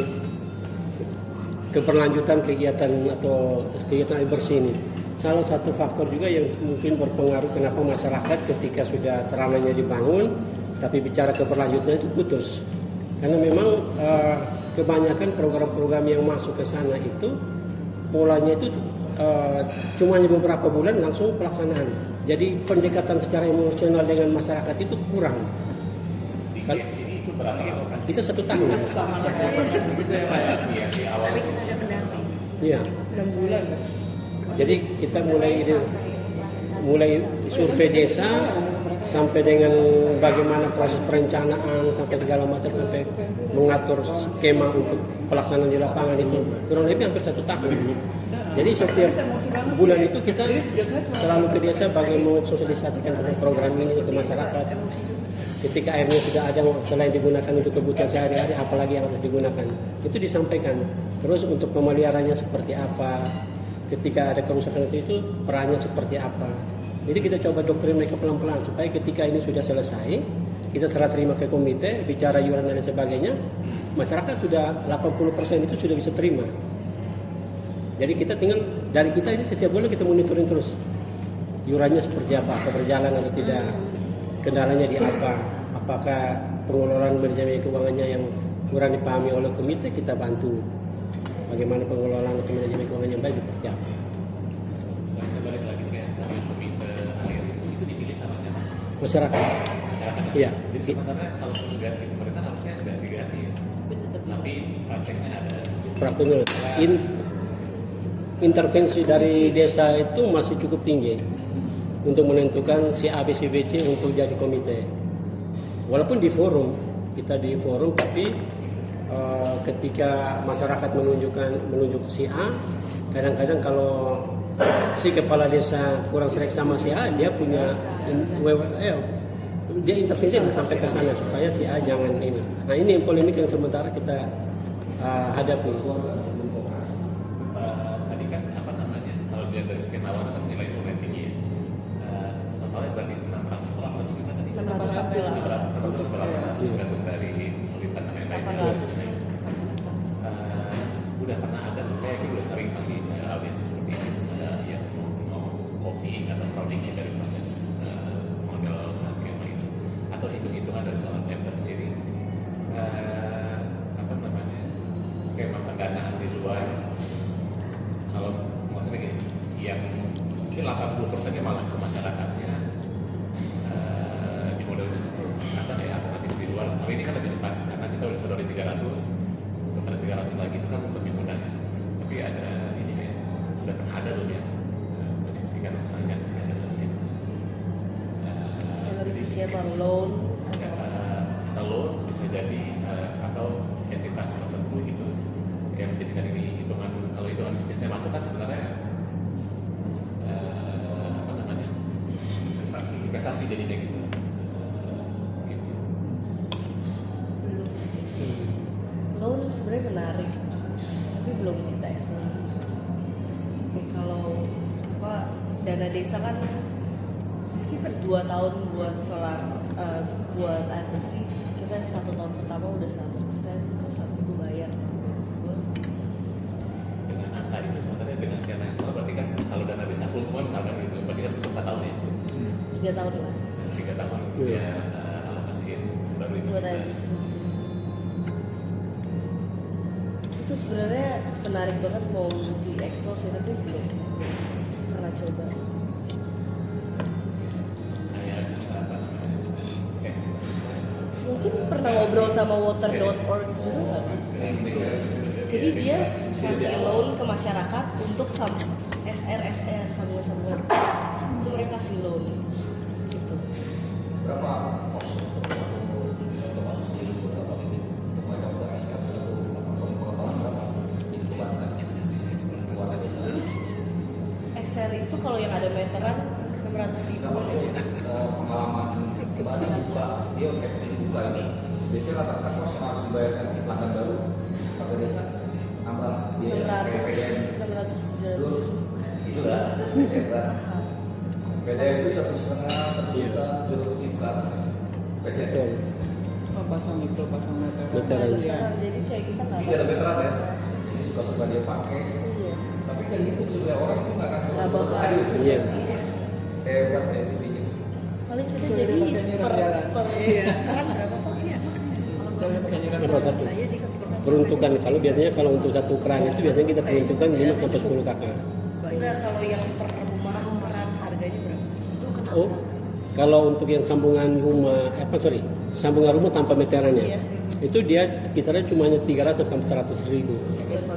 keberlanjutan kegiatan air bersih ini. Salah satu faktor juga yang mungkin berpengaruh kenapa masyarakat ketika sudah sarananya dibangun, tapi bicara keberlanjutan itu putus. Karena memang kebanyakan program-program yang masuk ke sana itu polanya itu cuma beberapa bulan langsung pelaksanaan. Jadi pendekatan secara emosional dengan masyarakat itu kurang. Itu berarti Kita 1 tahun. di awal Tapi kita ada pendamping. Iya. 6 bulan. Jadi kita mulai survei desa sampai dengan bagaimana proses perencanaan sampai segala macam sampai mengatur skema untuk pelaksanaan di lapangan itu kurang lebih hampir 1 tahun. Jadi setiap bulan itu kita selalu ke desa bagaimana sosialisasikan tentang program ini ke masyarakat. Ketika airnya sudah ada selain digunakan untuk kebutuhan sehari-hari apalagi yang harus digunakan itu disampaikan. Terus untuk pemeliharannya seperti apa, ketika ada kerusakan itu perannya seperti apa. Jadi kita coba doktrin mereka pelan-pelan supaya ketika ini sudah selesai kita serah terima ke komite, bicara yuran dan sebagainya, masyarakat sudah 80% itu sudah bisa terima. Jadi kita tinggal dari kita ini setiap bulan kita monitoring terus yurannya seperti apa, atau berjalan atau tidak, kendalanya di apa, apakah pengelolaan manajemen keuangannya yang kurang dipahami oleh komite, kita bantu bagaimana pengelolaan atau manajemen keuangan yang baik seperti apa. Saya balik lagi ke komite air itu dipilih sama siapa? Masyarakat. Masyarakat. Iya. Jadi sebenarnya kalau ganti pemerintah harusnya sudah diganti ya. Tapi prakteknya ada. Prakteknya intervensi dari desa itu masih cukup tinggi untuk menentukan si A, B, C, B, C untuk jadi komite. Walaupun di forum, kita di forum, tapi ketika masyarakat menunjuk si A, kadang-kadang kalau si kepala desa kurang selek sama si A, dia punya dia intervensi sampai ke sana supaya si A jangan ini. Nah ini yang polemik yang sementara kita hadapi. Tadi kan kalau lihat dari skema awal kan nilai itu lumayan tinggi ya. Totalnya berarti 600 berapa kita tadi? 600 sampai 600 berapa? Tergantung dari kesulitan dan lain-lain. Udah pernah ada, saya yakin udah sering pasti audiensi seperti ini, terus ada yang mau copying atau crowding dari proses model skema itu, atau hitung-hitungan dari soal chamber sendiri, apa namanya, skema pendanaan di luar. Kalau maksudnya gini, yang mungkin 80%-nya malah ke masyarakatnya di model bisnis itu ada ya alternatif di luar, tapi ini kan lebih cepat karena kita sudah dari 300 untuk ada 300 lagi itu kan lebih mudah ya. Tapi ada ini kayak sudah pernah ada loh yang diskusikan pertanyaan gitu. Dari skema loan bisa loan, bisa jadi atau entitas tertentu gitu yang menjadikan ini hitungan, kalau hitungan bisnisnya masuk kan sebenarnya apa namanya, investasi jadinya gitu. loan sebenarnya menarik, tapi belum kita eksplor. Kalau apa dana desa kan kita 2 tahun buat solar, buat air bersih, kita 1 tahun pertama udah 100%, terus habis itu bayar. Dengan angka itu sebenarnya dengan skema yang sama berarti kan kalau dana desa full semua misalkan gitu, berarti kan 4 tahun ya. 3 tahun lah 3 tahun dia alokasiin baru itu buat air bisa. bersih. Itu sebenarnya menarik banget, mau dieksplor sih, tapi belum pernah coba. Kayak apa namanya, kayak Mungkin pernah ngobrol sama water.org juga nggak? Jadi dia kasih loan ke masyarakat untuk SR sambungan itu mereka kasih loan gitu. Berapa kos untuk masuk sendiri berapa ini untuk mereka udah SK atau pengetahuan berapa itu banget buat desa. SR itu kalau yang ada meteran 600.000. Nah, maksudnya pengalaman kembali buka dia kayak buka ini biasanya rata-rata kos yang harus dibayarkan si pelanggan baru pada desa tambah biaya kayak PDM 600 itu lah PDM itu 1,5 juta 200.000 ke atas Betul. Oh, pasang meter. Meteran. Jadi kayak kita nggak ini ada meteran ya ini suka-suka dia pakai Iya. tapi kan itu sebenarnya orang itu nggak akan Nggak bakal. Iya. hebat ya itu bikin Paling kita Coba jadi pakai nyerap jalan. per kan berapa kok ya? Jangan pakai nyiram. Berapa satu? Saya di satu Peruntukan kalau biasanya kalau untuk satu keran itu biasanya kita peruntukan 5 sampai 10 kakak. Enggak, kalau yang per rumah harganya berapa? Itu kenapa? Oh, kalau untuk yang sambungan rumah sambungan rumah tanpa meterannya, Iya. itu dia kitarnya cuma 300 sampai 100.000.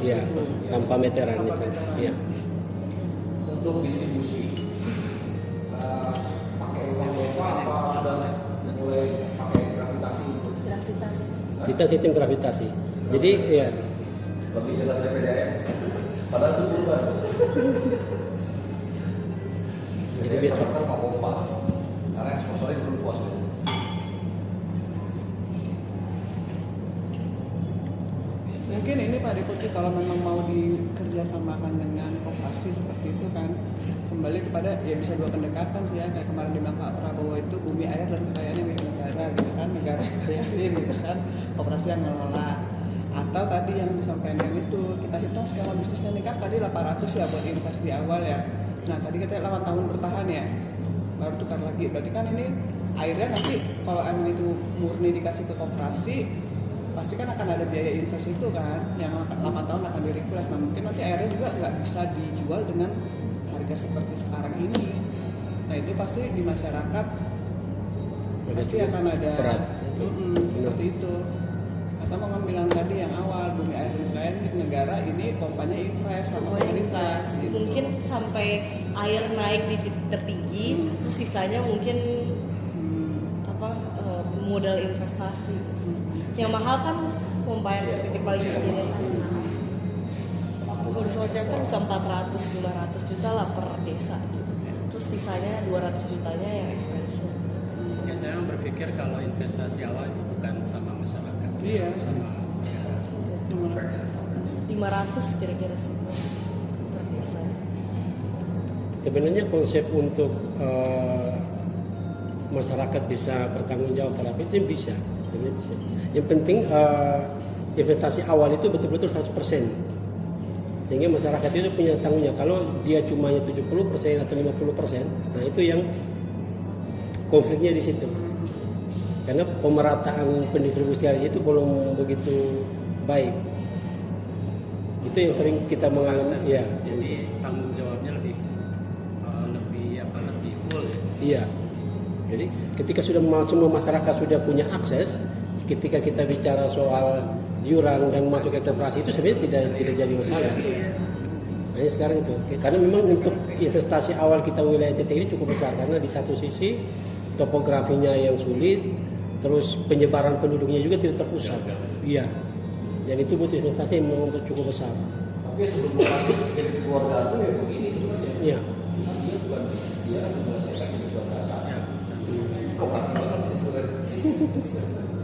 Iya, tanpa meteran itu. Iya. untuk distribusi pakai uang apa sudah mulai pakai gravitasi Gravitasi. Kita sistem gravitasi. Jadi ya lebih jelas dari PDM padahal 10 kan Jadi biasa. kita mau pompa karena sponsornya belum puas Mungkin ini Pak Deputi kalau memang mau dikerjasamakan dengan koperasi seperti itu kan kembali kepada ya bisa dua pendekatan sih ya kayak kemarin dibilang Pak Prabowo itu bumi air dan kekayaannya milik negara gitu kan negara prihatin gitu kan koperasi yang ngelola atau tadi yang disampaikan itu kita hitung skala bisnisnya nih kan tadi 800 ya buat invest di awal ya nah tadi kita 8 tahun bertahan ya baru tukar lagi berarti kan ini airnya nanti kalau emang itu murni dikasih ke koperasi pasti kan akan ada biaya invest itu kan yang 8 tahun akan di-replace nah mungkin nanti airnya juga nggak bisa dijual dengan harga seperti sekarang ini nah itu pasti di masyarakat pasti akan ada berat. seperti itu atau mau bilang tadi yang awal bumi air dan lain di negara ini pompanya invest sama pemerintah gitu. Mungkin sampai air naik di titik tertinggi terus sisanya mungkin modal investasi. Yang mahal kan pompa yang ke titik paling tinggi. Kalau di Solar Chapter bisa 400-500 juta lah per desa gitu. Terus sisanya 200 jutanya yang expansion. Ya saya berpikir kalau investasi awal itu bukan sama masyarakat. Iya. Sama 500 kira-kira sih per desa. Sebenarnya konsep untuk masyarakat bisa bertanggung jawab terhadap itu bisa. Yang penting investasi awal itu betul-betul 100%. Sehingga masyarakat itu punya tanggungnya. Kalau dia cuma 70% atau 50%, nah itu yang konfliknya di situ. Karena pemerataan pendistribusian itu belum begitu baik. Itu yang sering kita mengalami. Ya. Jadi tanggung jawabnya lebih full ya. Iya. Jadi ketika semua masyarakat sudah punya akses, ketika kita bicara soal iuran dan masuk ke koperasi itu sebenarnya tidak jadi masalah. Hanya sekarang itu, karena memang untuk investasi awal kita wilayah TT ini cukup besar karena di satu sisi topografinya yang sulit, terus penyebaran penduduknya juga tidak terpusat. Iya. Dan itu butuh investasi yang memang cukup besar. Tapi sebelum habis jadi keluarga itu ya begini sebenarnya. Iya. Dia bukan bisnis, dia menyelesaikan kebutuhan dasar. Kooperatif banget sebenarnya.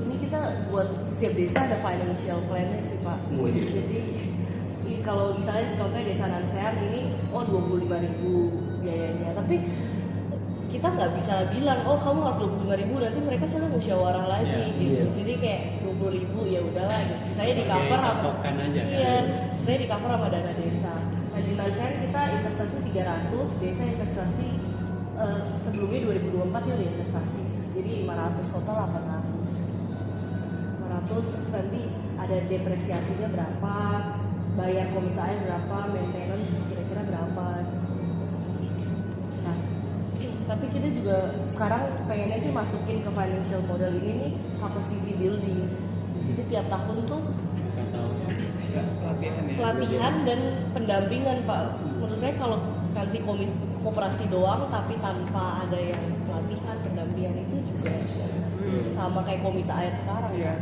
Ini kita buat setiap desa ada financial plan-nya sih Pak. Jadi kalau misalnya contohnya desa Nansean ini 25.000 biayanya, tapi kita nggak bisa bilang kamu harus 25.000, nanti mereka sudah musyawarah lagi gitu. Jadi kayak 20.000 ya udahlah, sisanya di cover sisanya di cover sama dana desa. Nah di Nansean kita investasi 300, desa investasi sebelumnya 2024 ya udah investasi, jadi 500 total 800 terus nanti ada depresiasinya berapa, bayar komite air berapa, maintenance kira-kira berapa. Nah tapi kita juga sekarang pengennya sih masukin ke financial model ini nih capacity building. Jadi tiap tahun tuh pelatihan dan pendampingan Pak. Menurut saya kalau nanti koperasi doang tapi tanpa ada yang pelatihan pendampingan itu juga sama kayak komite air sekarang. Iya.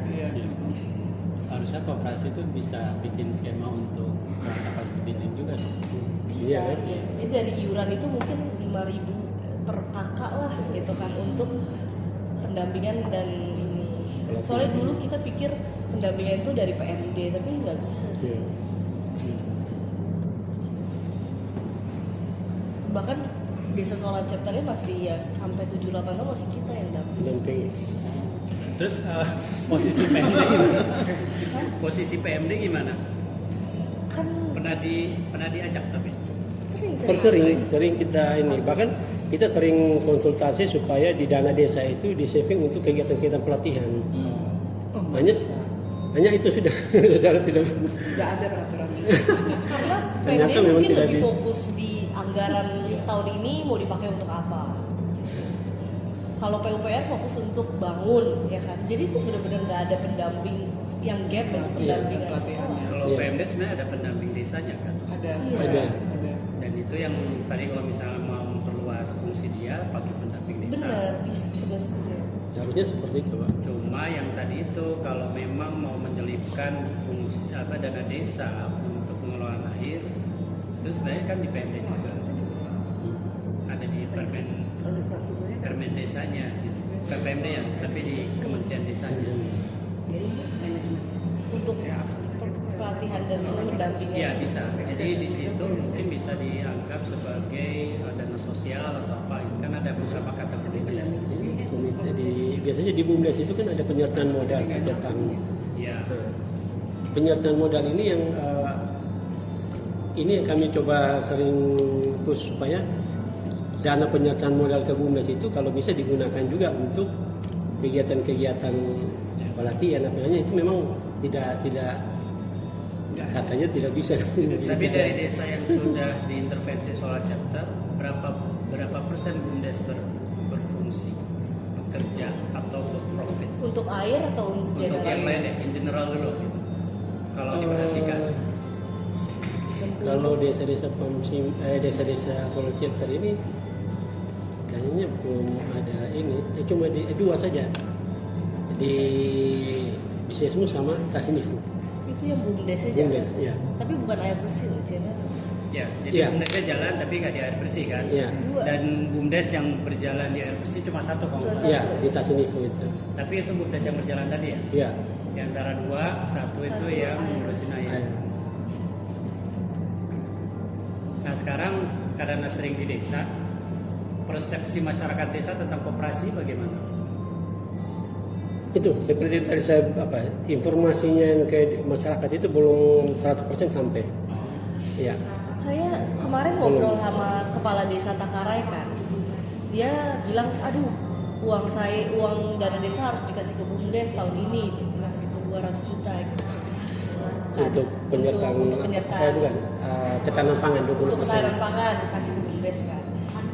Harusnya koperasi itu bisa bikin skema untuk capacity building juga dong. Bisa. Jadi dari iuran itu mungkin 5.000 per kakak lah gitu kan untuk pendampingan dan ini. Soalnya dulu kita pikir pendampingan itu dari PMD tapi nggak bisa sih. Bahkan desa solar chapternya masih ya sampai 7-8 tahun masih kita yang dampingi. Terus posisi PMD gimana? Posisi PMD gimana? Kan Pernah diajak tapi Sering kita ini, bahkan kita sering konsultasi supaya di dana desa itu di saving untuk kegiatan-kegiatan pelatihan. Hanya itu sudah tidak ada peraturan. karena Ternyata PMD memang mungkin tidak lebih fokus di anggaran tahun ini mau dipakai untuk apa. Kalau PUPR fokus untuk bangun ya kan. Jadi itu benar-benar nggak ada pendamping yang gap untuk pendampingan sekolah. kalau PMD sebenarnya ada pendamping desanya kan. ada. Dan itu yang tadi kalau misalnya mau memperluas fungsi dia pakai pendamping desa. Benar, semestinya. Harusnya seperti itu, Pak. Cuma yang tadi itu kalau memang mau menyelipkan fungsi dana desa untuk pengelolaan air itu sebenarnya kan di PMD juga. Ada di permen desanya gitu. Bukan PMD ya, tapi di Kementerian Desanya. Untuk pelatihan dan pendampingan. Iya bisa. Jadi di situ mungkin bisa dianggap sebagai dana sosial atau apa. Kan ada beberapa kategori pendamping di sini. Biasanya di BUMDes itu kan ada penyertaan modal setiap tahun. Iya. Penyertaan modal ini yang kami coba sering push supaya dana penyertaan modal ke BUMDes itu kalau bisa digunakan juga untuk kegiatan-kegiatan pelatihan apanya itu memang tidak katanya tidak bisa. Tapi dari desa yang sudah diintervensi solar chapter berapa persen BUMDes berfungsi, bekerja atau berprofit? Untuk air atau Untuk yang lain ya, in general dulu gitu. Kalau diperhatikan. Kalau desa-desa desa-desa solar chapter ini kayaknya belum ada ini, cuma di dua saja di Bisesmu sama Tasinifu. itu yang BUMDesnya BUMDes, jalan. ya. Tapi bukan air bersih loh, Cina. Ya, jadi Iya. BUMDesnya jalan tapi nggak di air bersih kan? Iya. Dan BUMDes yang berjalan di air bersih cuma satu kalau nggak salah. Ya, di Tasinifu itu. Tapi itu BUMDes yang berjalan tadi ya? Ya. Di antara dua, satu itu yang ngurusin air. Air. Nah sekarang karena sering di desa, persepsi masyarakat desa tentang koperasi bagaimana? Itu seperti tadi saya informasinya yang ke masyarakat itu belum 100% sampai. Ya. Saya kemarin ngobrol sama kepala desa Takarai kan, dia bilang, aduh uang dana desa harus dikasih ke BUMDes tahun ini, gitu 200 juta gitu. Untuk penyertaan, untuk penyertaan ketahanan pangan 20%. Untuk ketahanan pangan kasih ke BUMDes kan,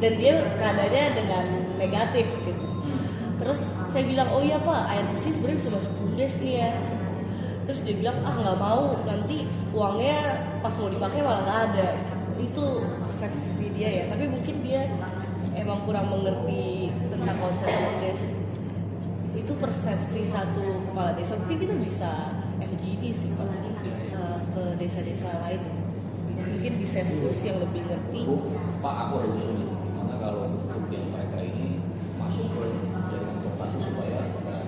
dan dia nadanya dengan negatif gitu. Terus saya bilang, oh iya Pak, air bersih sebenarnya bisa masuk BUMDes nih ya. Terus dia bilang, nggak mau, nanti uangnya pas mau dipakai malah nggak ada. Itu persepsi dia ya, tapi mungkin dia emang kurang mengerti tentang konsep BUMDes. Itu persepsi satu kepala desa. Mungkin kita bisa FGD sih Pak, ke desa-desa lain. Mungkin di Seskus yang lebih ngerti. Pak, aku ada usul nih, karena kalau bentuk yang mereka ini masuk ke jaringan koperasi supaya nggak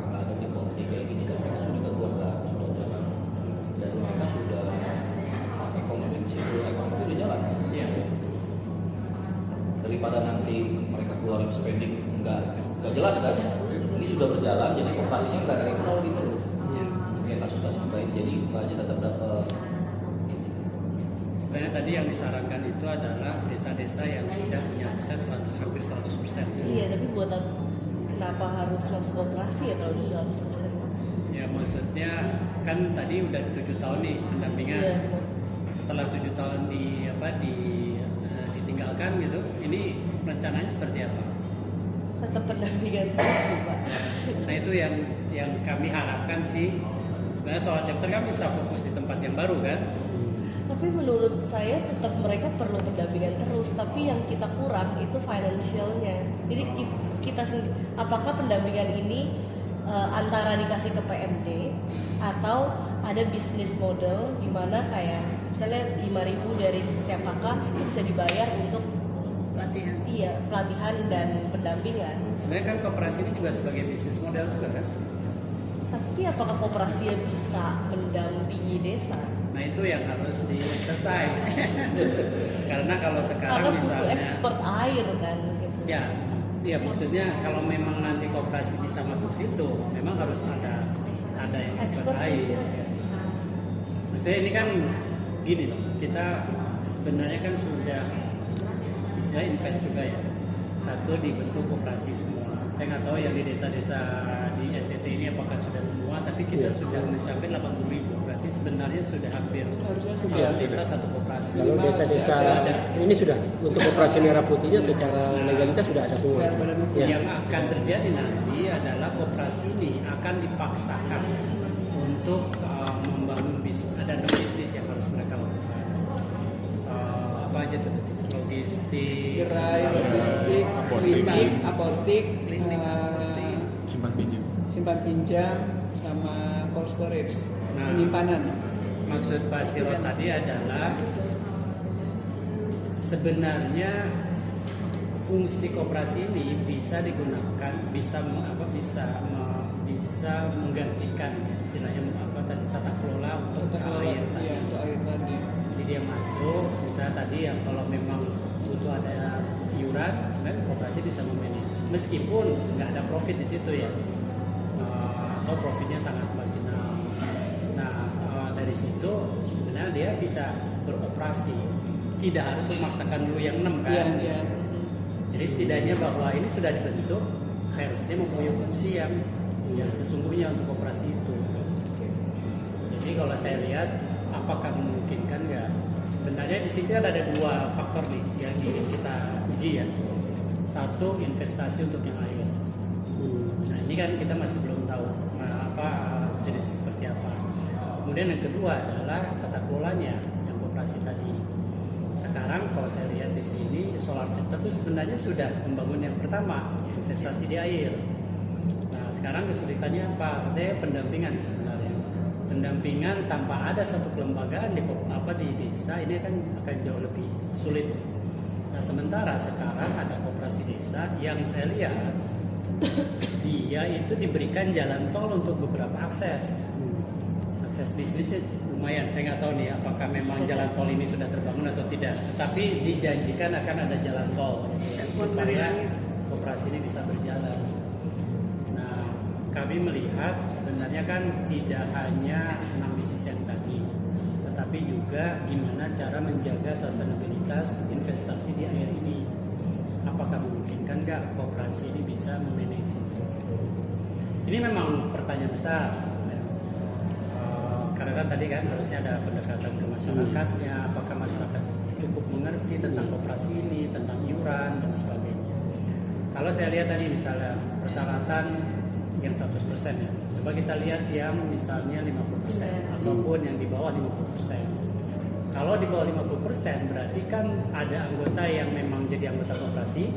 ada timbal kayak gini, kan mereka sudah keluarga, sudah jalan, dan mereka sudah ekonomi udah jalan kan? Iya. Daripada nanti mereka keluarin spending nggak jelas kan? Ini sudah berjalan, jadi koperasinya nggak ada yang nol gitu loh. Kayak kasus-kasus lain, jadi banyak tetap dapat. Sebenarnya tadi yang disarankan itu adalah desa-desa yang sudah punya akses hampir 100%. Iya, tapi buat apa? Kenapa harus masuk koperasi ya kalau udah 100%? Ya maksudnya kan tadi udah 7 tahun nih pendampingan. Iya. Setelah 7 tahun ditinggalkan gitu, ini rencananya seperti apa? Tetap pendampingan terus sih Pak. Nah itu yang kami harapkan sih. Sebenarnya soal chapter kan bisa fokus di tempat yang baru kan. Tapi menurut saya tetap mereka perlu pendampingan terus. Tapi yang kita kurang itu financialnya. Jadi kita sendiri, apakah pendampingan ini antara dikasih ke PMD atau ada bisnis model di mana kayak misalnya 5.000 dari setiap kakak itu bisa dibayar untuk pelatihan. Iya, pelatihan dan pendampingan. Sebenarnya kan koperasi ini juga sebagai bisnis model juga kan. Tapi apakah koperasi bisa mendampingi desa? Nah itu yang harus di-exercise. Karena kalau sekarang Karena butuh misalnya ekspor air kan gitu. Ya maksudnya kalau memang nanti koperasi bisa masuk situ, memang harus ada yang ekspor air. Maksudnya ini kan gini loh, kita sebenarnya kan sudah istilah invest juga ya. Satu dibentuk koperasi semua. Saya nggak tahu yang di desa-desa di NTT ini apakah sudah semua, tapi kita sudah mencapai 80.000. Berarti sebenarnya sudah hampir satu desa satu koperasi. Kalau desa-desa ini sudah untuk koperasi merah putihnya secara legalitas sudah ada semua. Ya. Yang akan terjadi nanti adalah koperasi ini akan dipaksakan untuk membangun bisnis, ada bisnis yang harus mereka lakukan. Apa aja tuh? Logistik, gerai, logistik, klinik, apotik, simpan pinjam, sama cold storage, penyimpanan. Maksud Pak Siro tadi adalah sebenarnya fungsi koperasi ini bisa digunakan, bisa menggantikan istilahnya tata kelola untuk air tadi. Iya, untuk air tadi. Jadi dia masuk, misalnya tadi yang kalau memang butuh ada iuran, sebenarnya koperasi bisa memanage. Meskipun nggak ada profit di situ ya, atau profitnya sangat marginal. Nah dari situ sebenarnya dia bisa beroperasi, tidak harus memaksakan dulu yang 6 kan. Iya. Jadi setidaknya bahwa ini sudah dibentuk, harusnya mempunyai fungsi yang sesungguhnya untuk operasi itu. Jadi kalau saya lihat, apakah memungkinkan nggak? Sebenarnya di sini ada dua faktor nih yang ingin kita uji ya. Satu, investasi untuk yang air. Nah ini kan kita masih belum tahu jenis seperti apa. Kemudian yang kedua adalah tata kelolanya yang koperasi tadi. Sekarang kalau saya lihat di sini Solar Center itu sebenarnya sudah membangun yang pertama, investasi di air. Nah sekarang kesulitannya apa? Ada pendampingan sebenarnya. Pendampingan tanpa ada satu kelembagaan di desa ini akan jauh lebih sulit. Nah sementara sekarang ada koperasi desa yang saya lihat dia itu diberikan jalan tol untuk beberapa akses akses bisnisnya lumayan. Saya nggak tahu nih apakah memang jalan tol ini sudah terbangun atau tidak. Tetapi dijanjikan akan ada jalan tol gitu ya, supaya koperasi ini bisa berjalan. Nah, kami melihat sebenarnya kan tidak hanya 6 bisnis yang tadi, tetapi juga gimana cara menjaga sustainabilitas investasi di air ini. Apakah memungkinkan nggak koperasi ini bisa memanage itu? Ini memang pertanyaan besar. Karena kan tadi kan harusnya ada pendekatan ke masyarakatnya, apakah masyarakat cukup mengerti tentang koperasi ini, tentang iuran dan sebagainya. Kalau saya lihat tadi misalnya persyaratan yang 100% ya, coba kita lihat yang misalnya 50% ataupun yang di bawah 50%. Kalau di bawah 50% berarti kan ada anggota yang memang jadi anggota koperasi,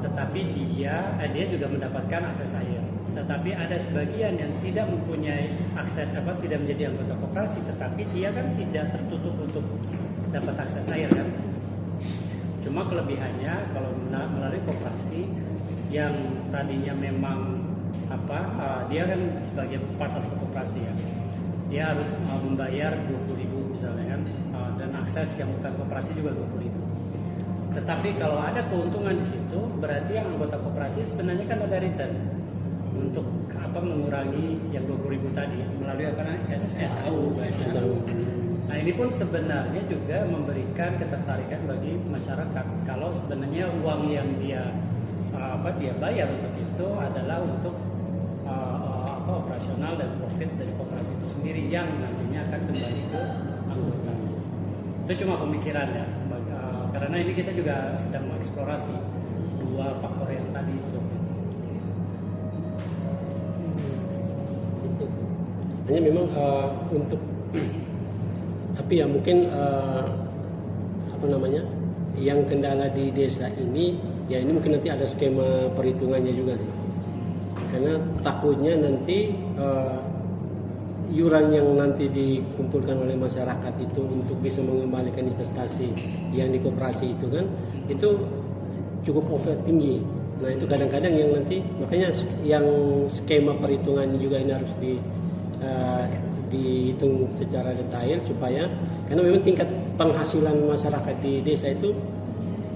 tetapi dia juga mendapatkan akses air. Tetapi ada sebagian yang tidak mempunyai akses tidak menjadi anggota koperasi, tetapi dia kan tidak tertutup untuk dapat akses air kan. Cuma kelebihannya kalau melalui koperasi yang tadinya memang dia kan sebagai part of koperasi ya, dia harus membayar 20.000 misalnya kan, dan akses yang bukan koperasi juga 20.000. Tetapi kalau ada keuntungan di situ, berarti yang anggota koperasi sebenarnya kan ada return untuk mengurangi yang 20.000 tadi melalui SSAU. Nah ini pun sebenarnya juga memberikan ketertarikan bagi masyarakat kalau sebenarnya uang yang dia bayar untuk itu adalah untuk operasional dan profit dari koperasi itu sendiri yang nantinya akan kembali ke anggota. Itu cuma pemikiran ya, karena ini kita juga sedang mengeksplorasi dua faktor yang tadi itu. Hanya memang untuk tapi ya mungkin yang kendala di desa ini ya ini mungkin nanti ada skema perhitungannya juga sih. Karena takutnya nanti iuran yang nanti dikumpulkan oleh masyarakat itu untuk bisa mengembalikan investasi yang di koperasi itu kan itu cukup over tinggi. Nah itu kadang-kadang yang nanti makanya yang skema perhitungannya juga ini harus dihitung secara detail supaya karena memang tingkat penghasilan masyarakat di desa itu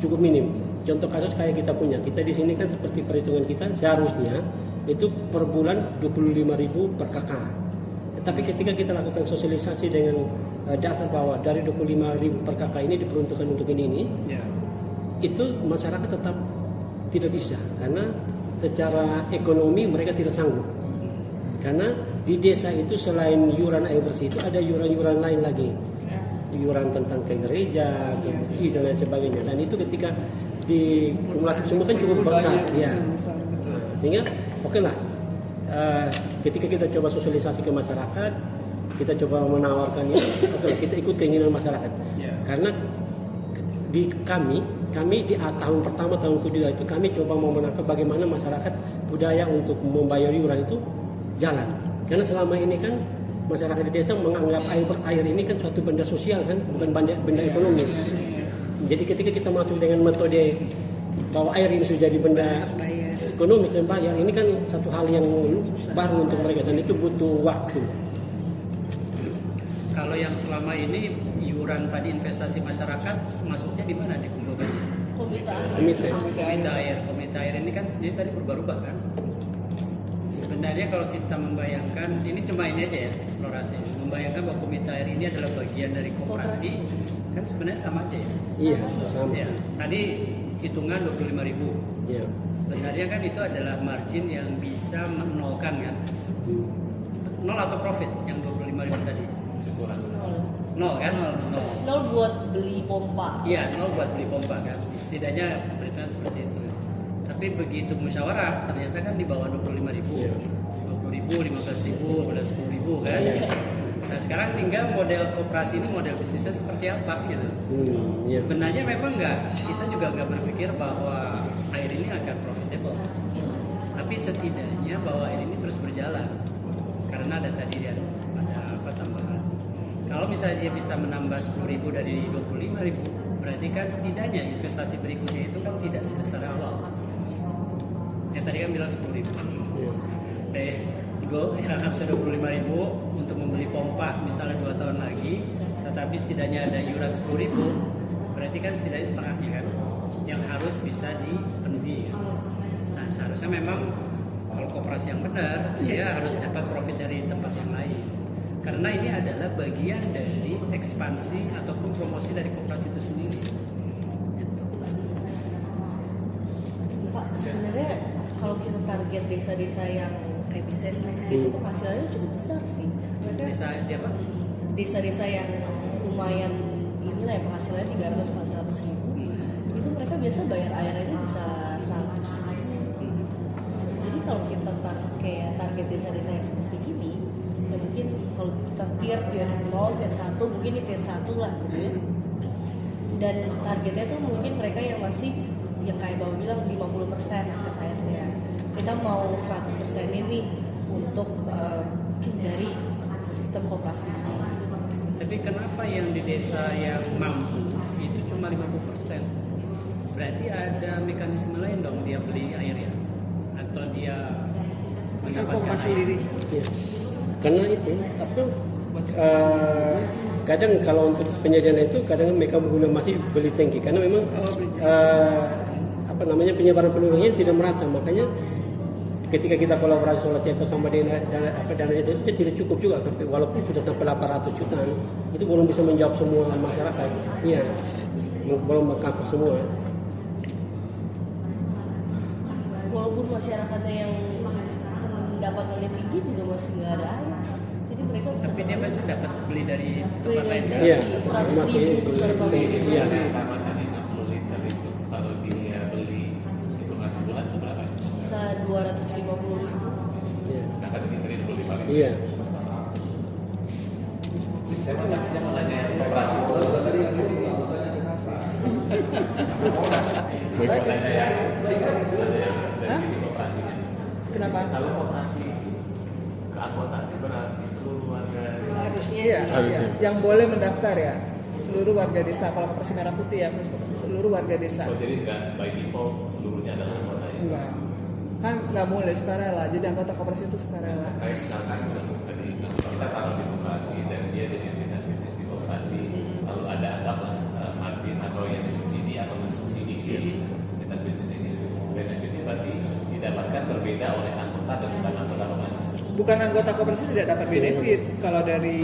cukup minim. Contoh kasus kayak kita di sini kan seperti perhitungan kita seharusnya itu per bulan 25.000 per kakak. Tapi ketika kita lakukan sosialisasi dengan dasar bahwa dari 25.000 per kakak ini diperuntukkan untuk ini itu masyarakat tetap tidak bisa karena secara ekonomi mereka tidak sanggup. Karena di desa itu selain iuran air bersih itu ada iuran-iuran lain lagi, iuran tentang ke gereja, ke masjid dan lain sebagainya. Dan itu ketika di kumulatif semua kan cukup besar, ya. Sehingga oke lah, ketika kita coba sosialisasi ke masyarakat, kita coba menawarkannya, oke lah kita ikut keinginan masyarakat. Karena di kami di tahun pertama, tahun kedua itu kami coba mau menangkap bagaimana masyarakat budaya untuk membayar iuran itu jalan. Karena selama ini kan masyarakat di desa menganggap air ini kan suatu benda sosial kan, bukan benda ekonomis. Jadi ketika kita masuk dengan metode bahwa air ini sudah jadi benda ekonomis dan bayar, ini kan satu hal yang baru untuk mereka dan itu butuh waktu. Kalau yang selama ini iuran tadi investasi masyarakat masuknya di mana dikumpulkan? Komite air ini kan sendiri tadi berubah-ubah kan. Sebenarnya kalau kita membayangkan, ini cuma ini aja ya eksplorasi, membayangkan bahwa komite air ini adalah bagian dari koperasi, kan sebenarnya sama aja ya? Iya, sama. Ya, tadi hitungan 25.000. Iya. Sebenarnya kan itu adalah margin yang bisa menolkan kan? Nol atau profit yang 25.000 tadi? Syukuran. Nol kan? Nol buat beli pompa. Iya, nol buat beli pompa kan. Setidaknya perhitungan seperti itu. Tapi begitu musyawarah ternyata kan di bawah 25.000, 20.000, 15.000, 10.000 kan. Nah sekarang tinggal model koperasi ini model bisnisnya seperti apa gitu. Sebenarnya memang kita juga nggak berpikir bahwa air ini akan profitable. Tapi setidaknya bahwa air ini terus berjalan karena ada tadi ada tambahan. Kalau misalnya dia bisa menambah 10.000 dari 25.000, berarti kan setidaknya investasi berikutnya itu kan tidak sebesar awal. Yang tadi kan bilang 10.000. Dari 25.000 harus 25.000 untuk membeli pompa misalnya 2 tahun lagi, tetapi setidaknya ada iuran 10.000, berarti kan setidaknya setengahnya kan yang harus bisa dipenuhi. Nah seharusnya memang kalau koperasi yang benar dia harus dapat profit dari tempat yang lain, karena ini adalah bagian dari ekspansi ataupun promosi dari koperasi itu sendiri. Pak, sebenarnya kalau kita target desa-desa yang kayak bisa gitu, penghasilannya cukup besar sih. Mereka desa-desa yang lumayan inilah yang penghasilannya 300-400 ribu, itu mereka biasa bayar air aja bisa 100. Jadi kalau kita kayak target desa-desa yang seperti ini, ya mungkin kalau kita tier 0, tier 1, mungkin di tier 1 lah gitu ya. Dan targetnya tuh mungkin mereka yang masih yang kayak Bapak bilang 50% akses airnya. Kita mau 100% ini untuk dari sistem koperasi. Tapi kenapa yang di desa yang mampu itu cuma 50%? Berarti ada mekanisme lain dong, dia beli air ya? Atau dia mendapatkan sendiri. Ya. Karena itu, tapi kadang kalau untuk penyediaan itu kadang mereka masih beli tangki karena memang penyebaran penduduknya tidak merata, makanya ketika kita kolaborasi solar CP sama dana itu tidak cukup juga, tapi walaupun sudah sampai 800 juta itu belum bisa menjawab semua masyarakat. Iya, belum meng-cover semua. Walaupun masyarakatnya yang pendapatannya tinggi juga masih nggak ada air, jadi mereka tapi dia masih dapat beli dari tempat lain. Iya, 100 ribu. Iya. Sama tadi 60 liter itu kalau dia beli hitungan sebulan itu berapa? Bisa 250 ribu. Nah kan ini 25 ribu. Iya. Saya mau nanya yang koperasi itu tadi yang Bocorannya ya. Dari sisi koperasinya. Kenapa? Kalau koperasi keanggotaannya berarti seluruh warga Harusnya Iya, Harusnya. yang boleh mendaftar ya seluruh warga desa. Kalau koperasi merah putih ya seluruh warga desa. Oh, jadi nggak by default seluruhnya adalah anggota ya? Enggak, kan nggak boleh sukarela. Jadi anggota koperasi itu sukarela. Kayak misalkan tadi kita taruh di koperasi dan dia jadi entitas bisnis di koperasi, lalu ada anggaplah margin atau yang disubsidi atau mensubsidi si entitas bisnis ini, benefitnya berarti didapatkan berbeda oleh anggota dan bukan anggota koperasi. Bukan anggota koperasi tidak dapat benefit. Kalau dari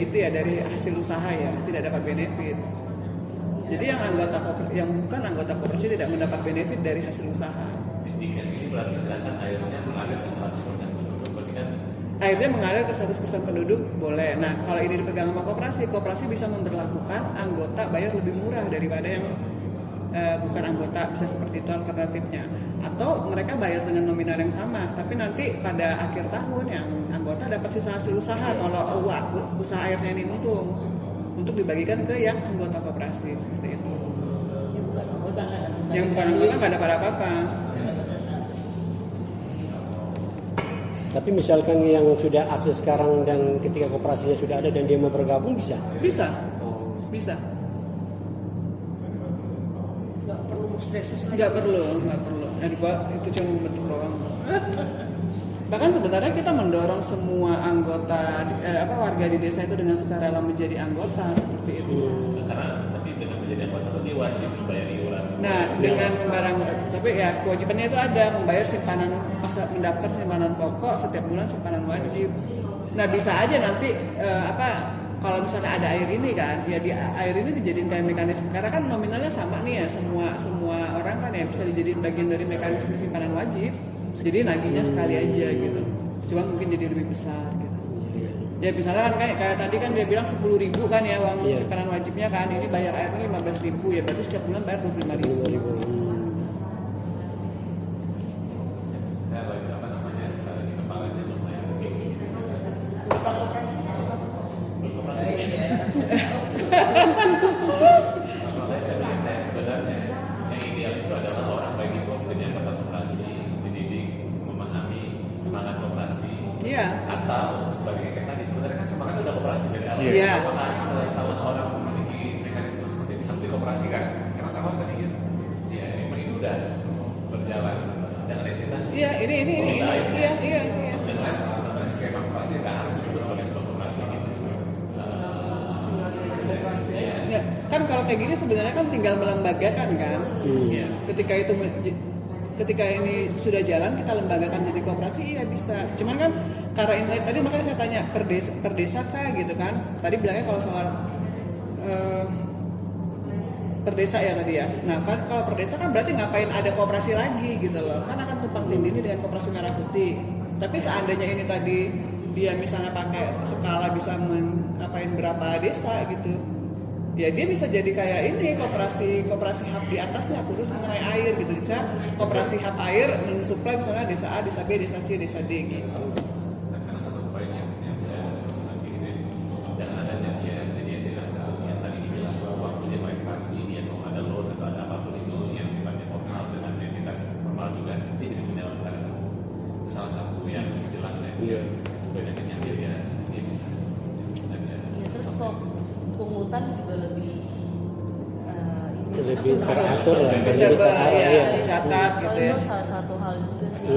itu ya dari hasil usaha ya tidak dapat benefit. Jadi yang bukan anggota koperasi tidak mendapat benefit dari hasil usaha. Di case ini berarti sedangkan airnya mengalir ke 100% penduduk, berarti kan Airnya mengalir ke 100% penduduk boleh. Nah kalau ini dipegang sama koperasi bisa memberlakukan anggota bayar lebih murah daripada yang bukan anggota, bisa seperti itu alternatifnya. Atau mereka bayar dengan nominal yang sama, tapi nanti pada akhir tahun yang anggota dapat sisa hasil usaha kalau usaha airnya ini untung untuk dibagikan ke yang anggota koperasi seperti itu. Yang bukan anggota nggak dapat apa-apa. Tapi misalkan yang sudah akses sekarang dan ketika koperasinya sudah ada dan dia mau bergabung bisa? Bisa. Nggak perlu. Itu cuma bentuk doang. Bahkan sebenarnya kita mendorong semua anggota warga di desa itu dengan sukarela menjadi anggota seperti itu. karena tapi dengan menjadi anggota dia wajib membayar iuran. Nah, dengan barang tapi ya kewajibannya itu ada membayar simpanan mendaftar simpanan pokok setiap bulan, simpanan wajib. Nah, bisa aja nanti kalau misalnya ada air ini kan, ya air ini dijadiin kayak mekanisme karena kan nominalnya sama nih ya, semua orang kan ya bisa dijadiin bagian dari mekanisme simpanan wajib. Jadi nagihnya sekali aja gitu. Cuma mungkin jadi lebih besar gitu. Ya misalnya kan kayak tadi kan dia bilang 10.000 kan ya uang simpanan wajibnya kan, ini bayar airnya 15.000 ya berarti setiap bulan bayar 25.000. Saya lagi di kepalanya lumayan fix. Makanya saya bilang sebenarnya yang ideal itu adalah orang by default jadi anggota koperasi, dididik, memahami semangat koperasi. Iya. Atau sebagai kayak tadi sebenarnya kan semangat udah koperasi dari awal. Iya. Apakah salah orang memiliki mekanisme seperti ini harus dikoperasikan? Karena sama saya pikir, ya memang itu udah berjalan dengan entitas. Iya, ini. Iya. Iya. Dengan kan kalau kayak gini sebenarnya kan tinggal melembagakan kan. Ya, ketika ini sudah jalan kita lembagakan jadi koperasi, iya bisa. Cuman kan karena ini tadi makanya saya tanya per desa kah gitu kan. Tadi bilangnya kalau soal per desa ya tadi ya. Nah kan kalau per desa kan berarti ngapain ada koperasi lagi gitu loh. Kan akan tumpang tindih ini dengan koperasi merah putih. Tapi seandainya ini tadi dia misalnya pakai skala bisa ngapain berapa desa gitu, ya dia bisa jadi kayak ini koperasi hub di atasnya khusus mengenai air gitu. Bisa koperasi hub air mensuplai misalnya desa A, desa B, desa C, desa D gitu. Karena satu poin yang saya lagi ini, dengan adanya dia identitas yang tadi dibilang bahwa waktunya mau ekspansi, dia mau ada loan atau ada apapun itu yang sifatnya formal dengan identitas formal juga, dia jadi punya ada satu. Itu salah satu yang jelas ya. Bedanya dia bisa. Ya terus kok pungutan juga lebih lebih teratur lah, Lebih lebih terarah ya, ya. dicatat gitu ya. Itu salah satu hal juga sih.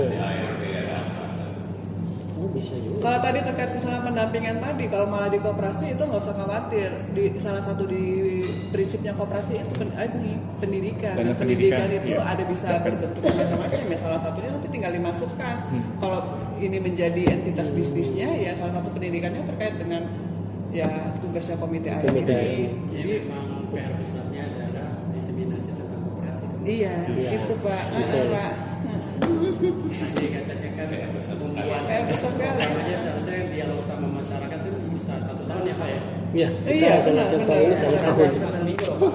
Oh, bisa juga. Kalau tadi terkait misalnya pendampingan tadi, kalau malah di koperasi itu nggak usah khawatir. Di salah satu di prinsipnya koperasi itu pendidikan. Dana Dan pendidikan pendidikan, itu iya. ada bisa berbentuk macam-macam ya. Salah satunya nanti tinggal dimasukkan. Kalau ini menjadi entitas bisnisnya, ya salah satu pendidikannya terkait dengan ya tugasnya komite air Komite ini. air. Jadi memang PR besarnya adalah diseminasi tentang koperasi. iya, Iya. itu Pak. Betul. Pak. Jadi katanya kan membuat PR besar sekali. namanya seharusnya dialog sama masyarakat itu bisa 1 tahun ya Pak ya. Iya, Iya, kita benar, contoh benar. ini dalam tahun. Cuma seminggu loh Pak.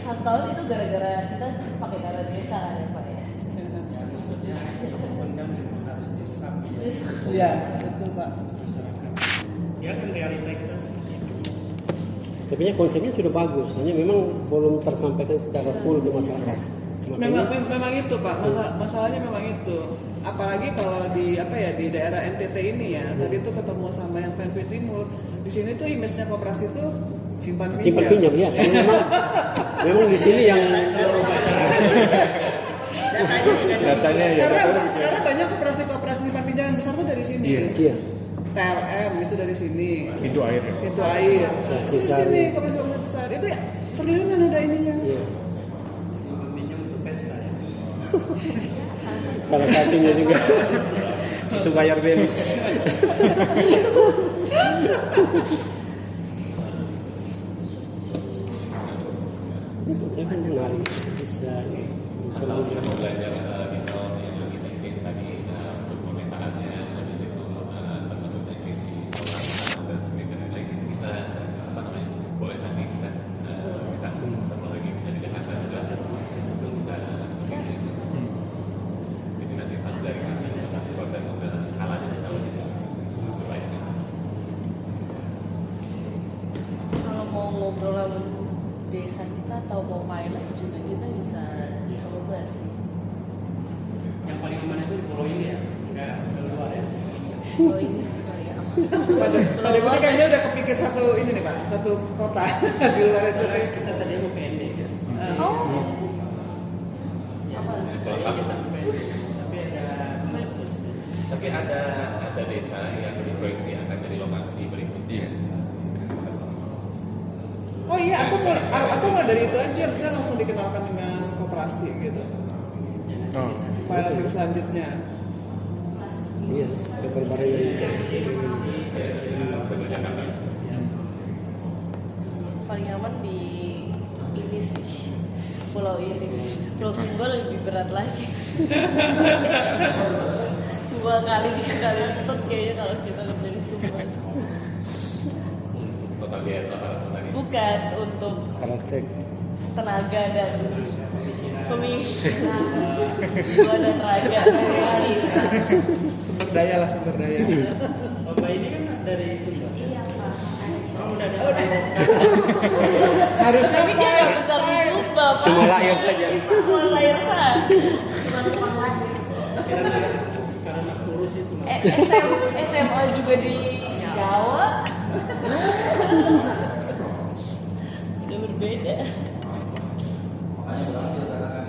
Satu tahun itu gara-gara kita pakai dana desa kan ya Pak ya. Ya maksudnya walaupun kan memang harus diresapi ya Iya, betul Pak. masyarakat. Ya kan realita kita seperti itu. Tapi konsepnya sudah bagus, hanya memang belum tersampaikan secara full ke masyarakat. Memang itu Pak, masalahnya memang itu. Apalagi kalau di di daerah NTT ini ya, tadi itu ketemu sama yang PNP Timur. Di sini tuh image-nya koperasi itu simpan Simpan pinjam ya, karena memang di sini yang Datanya ya. Karena banyak koperasi simpan pinjam yang besar tuh dari sini. iya, TLM itu dari sini. Pintu air ya. Pintu air. Di Sari. sini koperasi besar itu ya triliunan ada ininya. iya. Pinjam untuk pesta ya. Salah satunya juga itu bayar belis. Saya kan menarik bisa Kalau kita mau belajar di tahun yang lebih teknis tadi untuk pemetaannya, habis itu termasuk teknisi dan sebagainya lagi itu bisa boleh nanti kita ketemu lagi bisa di Jakarta juga itu bisa jadi nanti pas dari kami masih konten dan skalanya bisa lebih baik. Kalau mau ngobrol sama desa kita atau mau pilot juga kita bisa coba sih. Yang paling aman itu di pulau ini ya, nggak ke luar ya. Kalau ini sih kali ya. Pada ini kayaknya udah kepikir satu ini nih Pak, satu kota di luar itu. Soalnya kita tadi mau PND kan. Oh, Ya, kita PND, tapi ada meletus. Tapi ada desa yang diproyeksi akan jadi lokasi berikutnya. Oh iya, aku mau dari itu aja bisa langsung dikenalkan dengan koperasi gitu. Oh. Pilot yang selanjutnya. iya keberbarengan. paling aman di ini sih. Pulau ini. Pulau Sumba lebih berat lagi. 2 kali 3 kali lipat kayaknya kalau kita kerja di Sumba. Total biaya 800 tadi. Bukan untuk Karakter tenaga dan pemikiran jiwa dan raga sekali. Sumber daya lah, sumber daya. Bapak ini kan dari Sumba. Iya Pak. Kamu udah ada Harusnya Tapi dia nggak besar di Sumba Pak. cuma layar saja. Cuma layar saja. Cuma numpang lahir. karena kurus itu. SMA juga di Jawa. Sudah berbeda. Makanya berhasil karena kan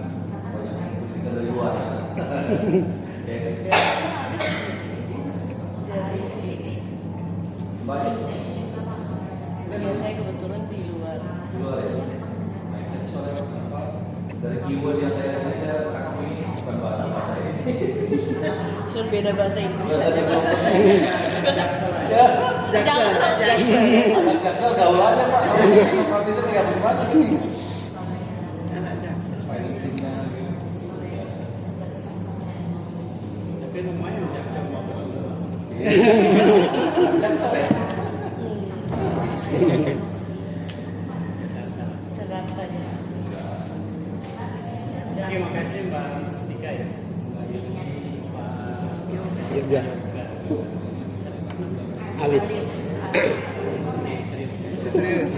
banyak yang pendidikan dari luar. Dari sini Cuma beda bahasa Inggris. Bahasa aja. Jaksel. Anak Jaksel gaulannya Pak. Kalau praktisnya kayak gimana ini? Anak Jaksel. Financingnya biasa. Tapi lumayan Jaksel bagus juga. Jaksel ya. Jakarta aja. Oke, makasih Mbak Mustika ya. Mbak Yuni, Pak Yoga. Alit. Serius.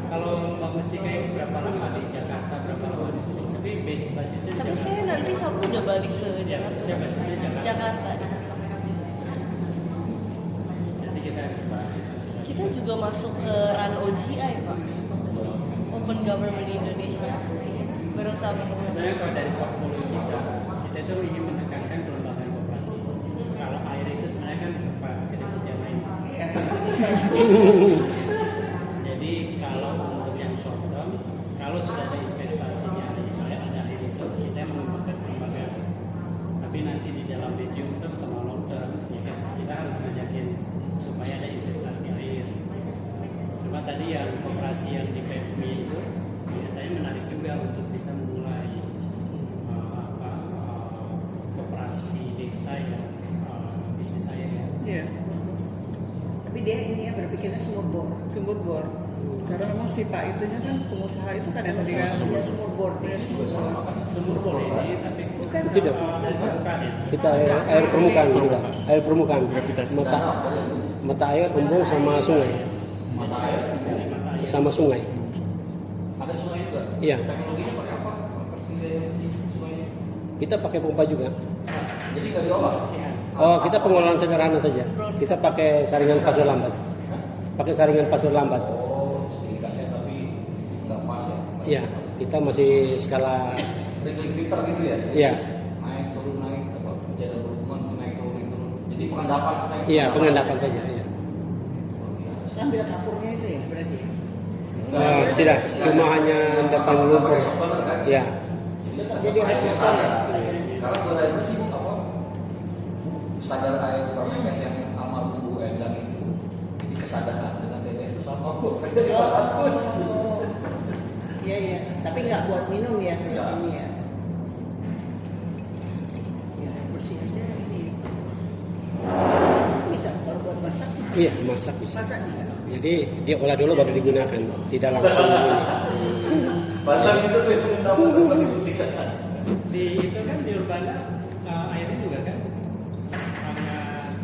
Kalau Mbak Mustika ini berapa lama di Jakarta, berapa lama di sini? Tapi basisnya Tapi saya nanti Sabtu udah balik ke Jakarta. Saya basisnya Jakarta. Jakarta. Jadi kita bisa diskusi. Kita juga masuk ke RAN OGI, Pak. Open Government Indonesia. Bareng sama Sebenarnya kalau dari portfolio kita itu ingin menekankan kelembagaan koperasi. Kalau air itu sebenarnya kan beberapa kredit yang lain. Jadi kalau untuk yang short term, kalau sudah ada investasinya, ada air itu, kita mengembangkan kelembagaan. Tapi nanti di dalam medium term sama long term, ya kan, kita harus ngajakin supaya ada investasi air. Cuma tadi yang koperasi yang di PFMI itu, tadi menarik juga untuk bisa memulai koperasi desa yang bisnis air ya. Iya. Tapi dia ini ya berpikirnya sumur bor. Sumur bor. Karena memang si Pak itunya kan pengusaha itu kan yang tadi kan. Dia sumur bor. Dia sumur bor. Sumur boleh ini, tapi Bukan. Tidak. dari permukaan ya. Kita air permukaan kita. Air permukaan. Gravitasi. Mata air embung sama sungai. Mata air. Sama sungai. Ada sungai juga. Iya. Teknologinya pakai apa? Persisnya sungainya. Kita pakai pompa juga. Jadi nggak diolah. Oh, kita pengolahan sederhana saja. Kita pakai saringan pasir lambat. Pakai saringan pasir lambat. Oh, sirikasnya tapi nggak fast ya. Iya, kita masih skala. Liter gitu ya? Iya. Naik turun apa? Jalan berhubungan naik turun. Jadi pengendapan senaik. Iya, pengendapan saja. Iya. Ambil kapurnya itu ya berarti. Tidak, cuma hanya endapan lumpur. Iya. Jadi airnya standar. Karena buat air bersih bu apa? Standar air Permenkes yang almarhum Bu Endang itu. Jadi kesadaran dengan TBS itu sama bu. Jadi bagus. Iya iya. Tapi nggak buat minum ya Nggak. ini ya. Ya air bersih aja ini. Masak bisa kalau buat masak. Iya, masak bisa. Masak bisa. Jadi dia olah dulu baru digunakan, tidak langsung ini. Bahasa bisa tuh pengendapan sama dibuktikan. Di itu kan di Urbana airnya juga kan sangat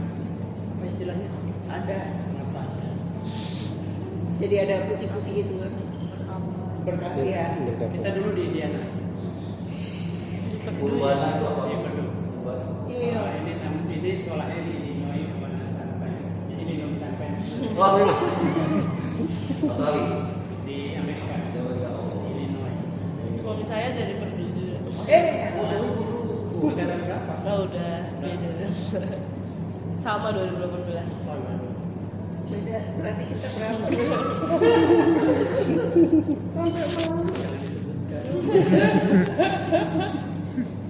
apa istilahnya Ada. sangat sadar. Jadi ada putih-putih itu kan. Berkat ya. Kita dulu di Indiana. Urbana itu apa? Di Purdue. Urbana. Iya. Ini sekolahnya di Illinois Urbana Sanpai. Jadi di Illinois Sanpai Wah. Australia. di Amerika. Di Amerika. Oh. Illinois. Suami saya dari Perdue. Angkatan berapa? Oh, udah beda. Sama 2018. Sama. Beda. Berarti kita berapa? Jangan disebutkan.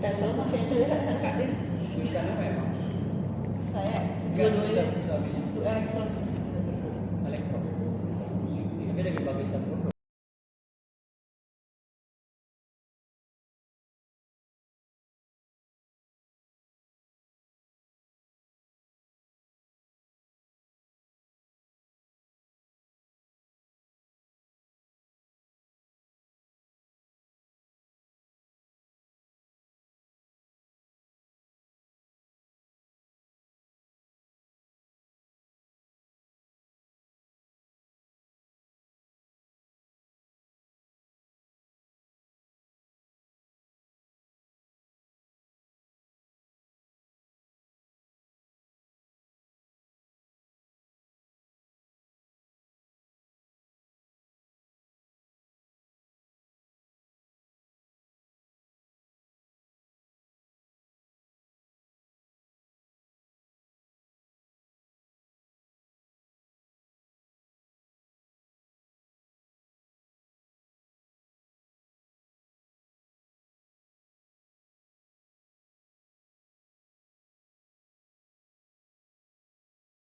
Dasar masih ada. Di sana memang Saya dua-duanya suaminya elektro. elektro. Tapi lebih bagus sama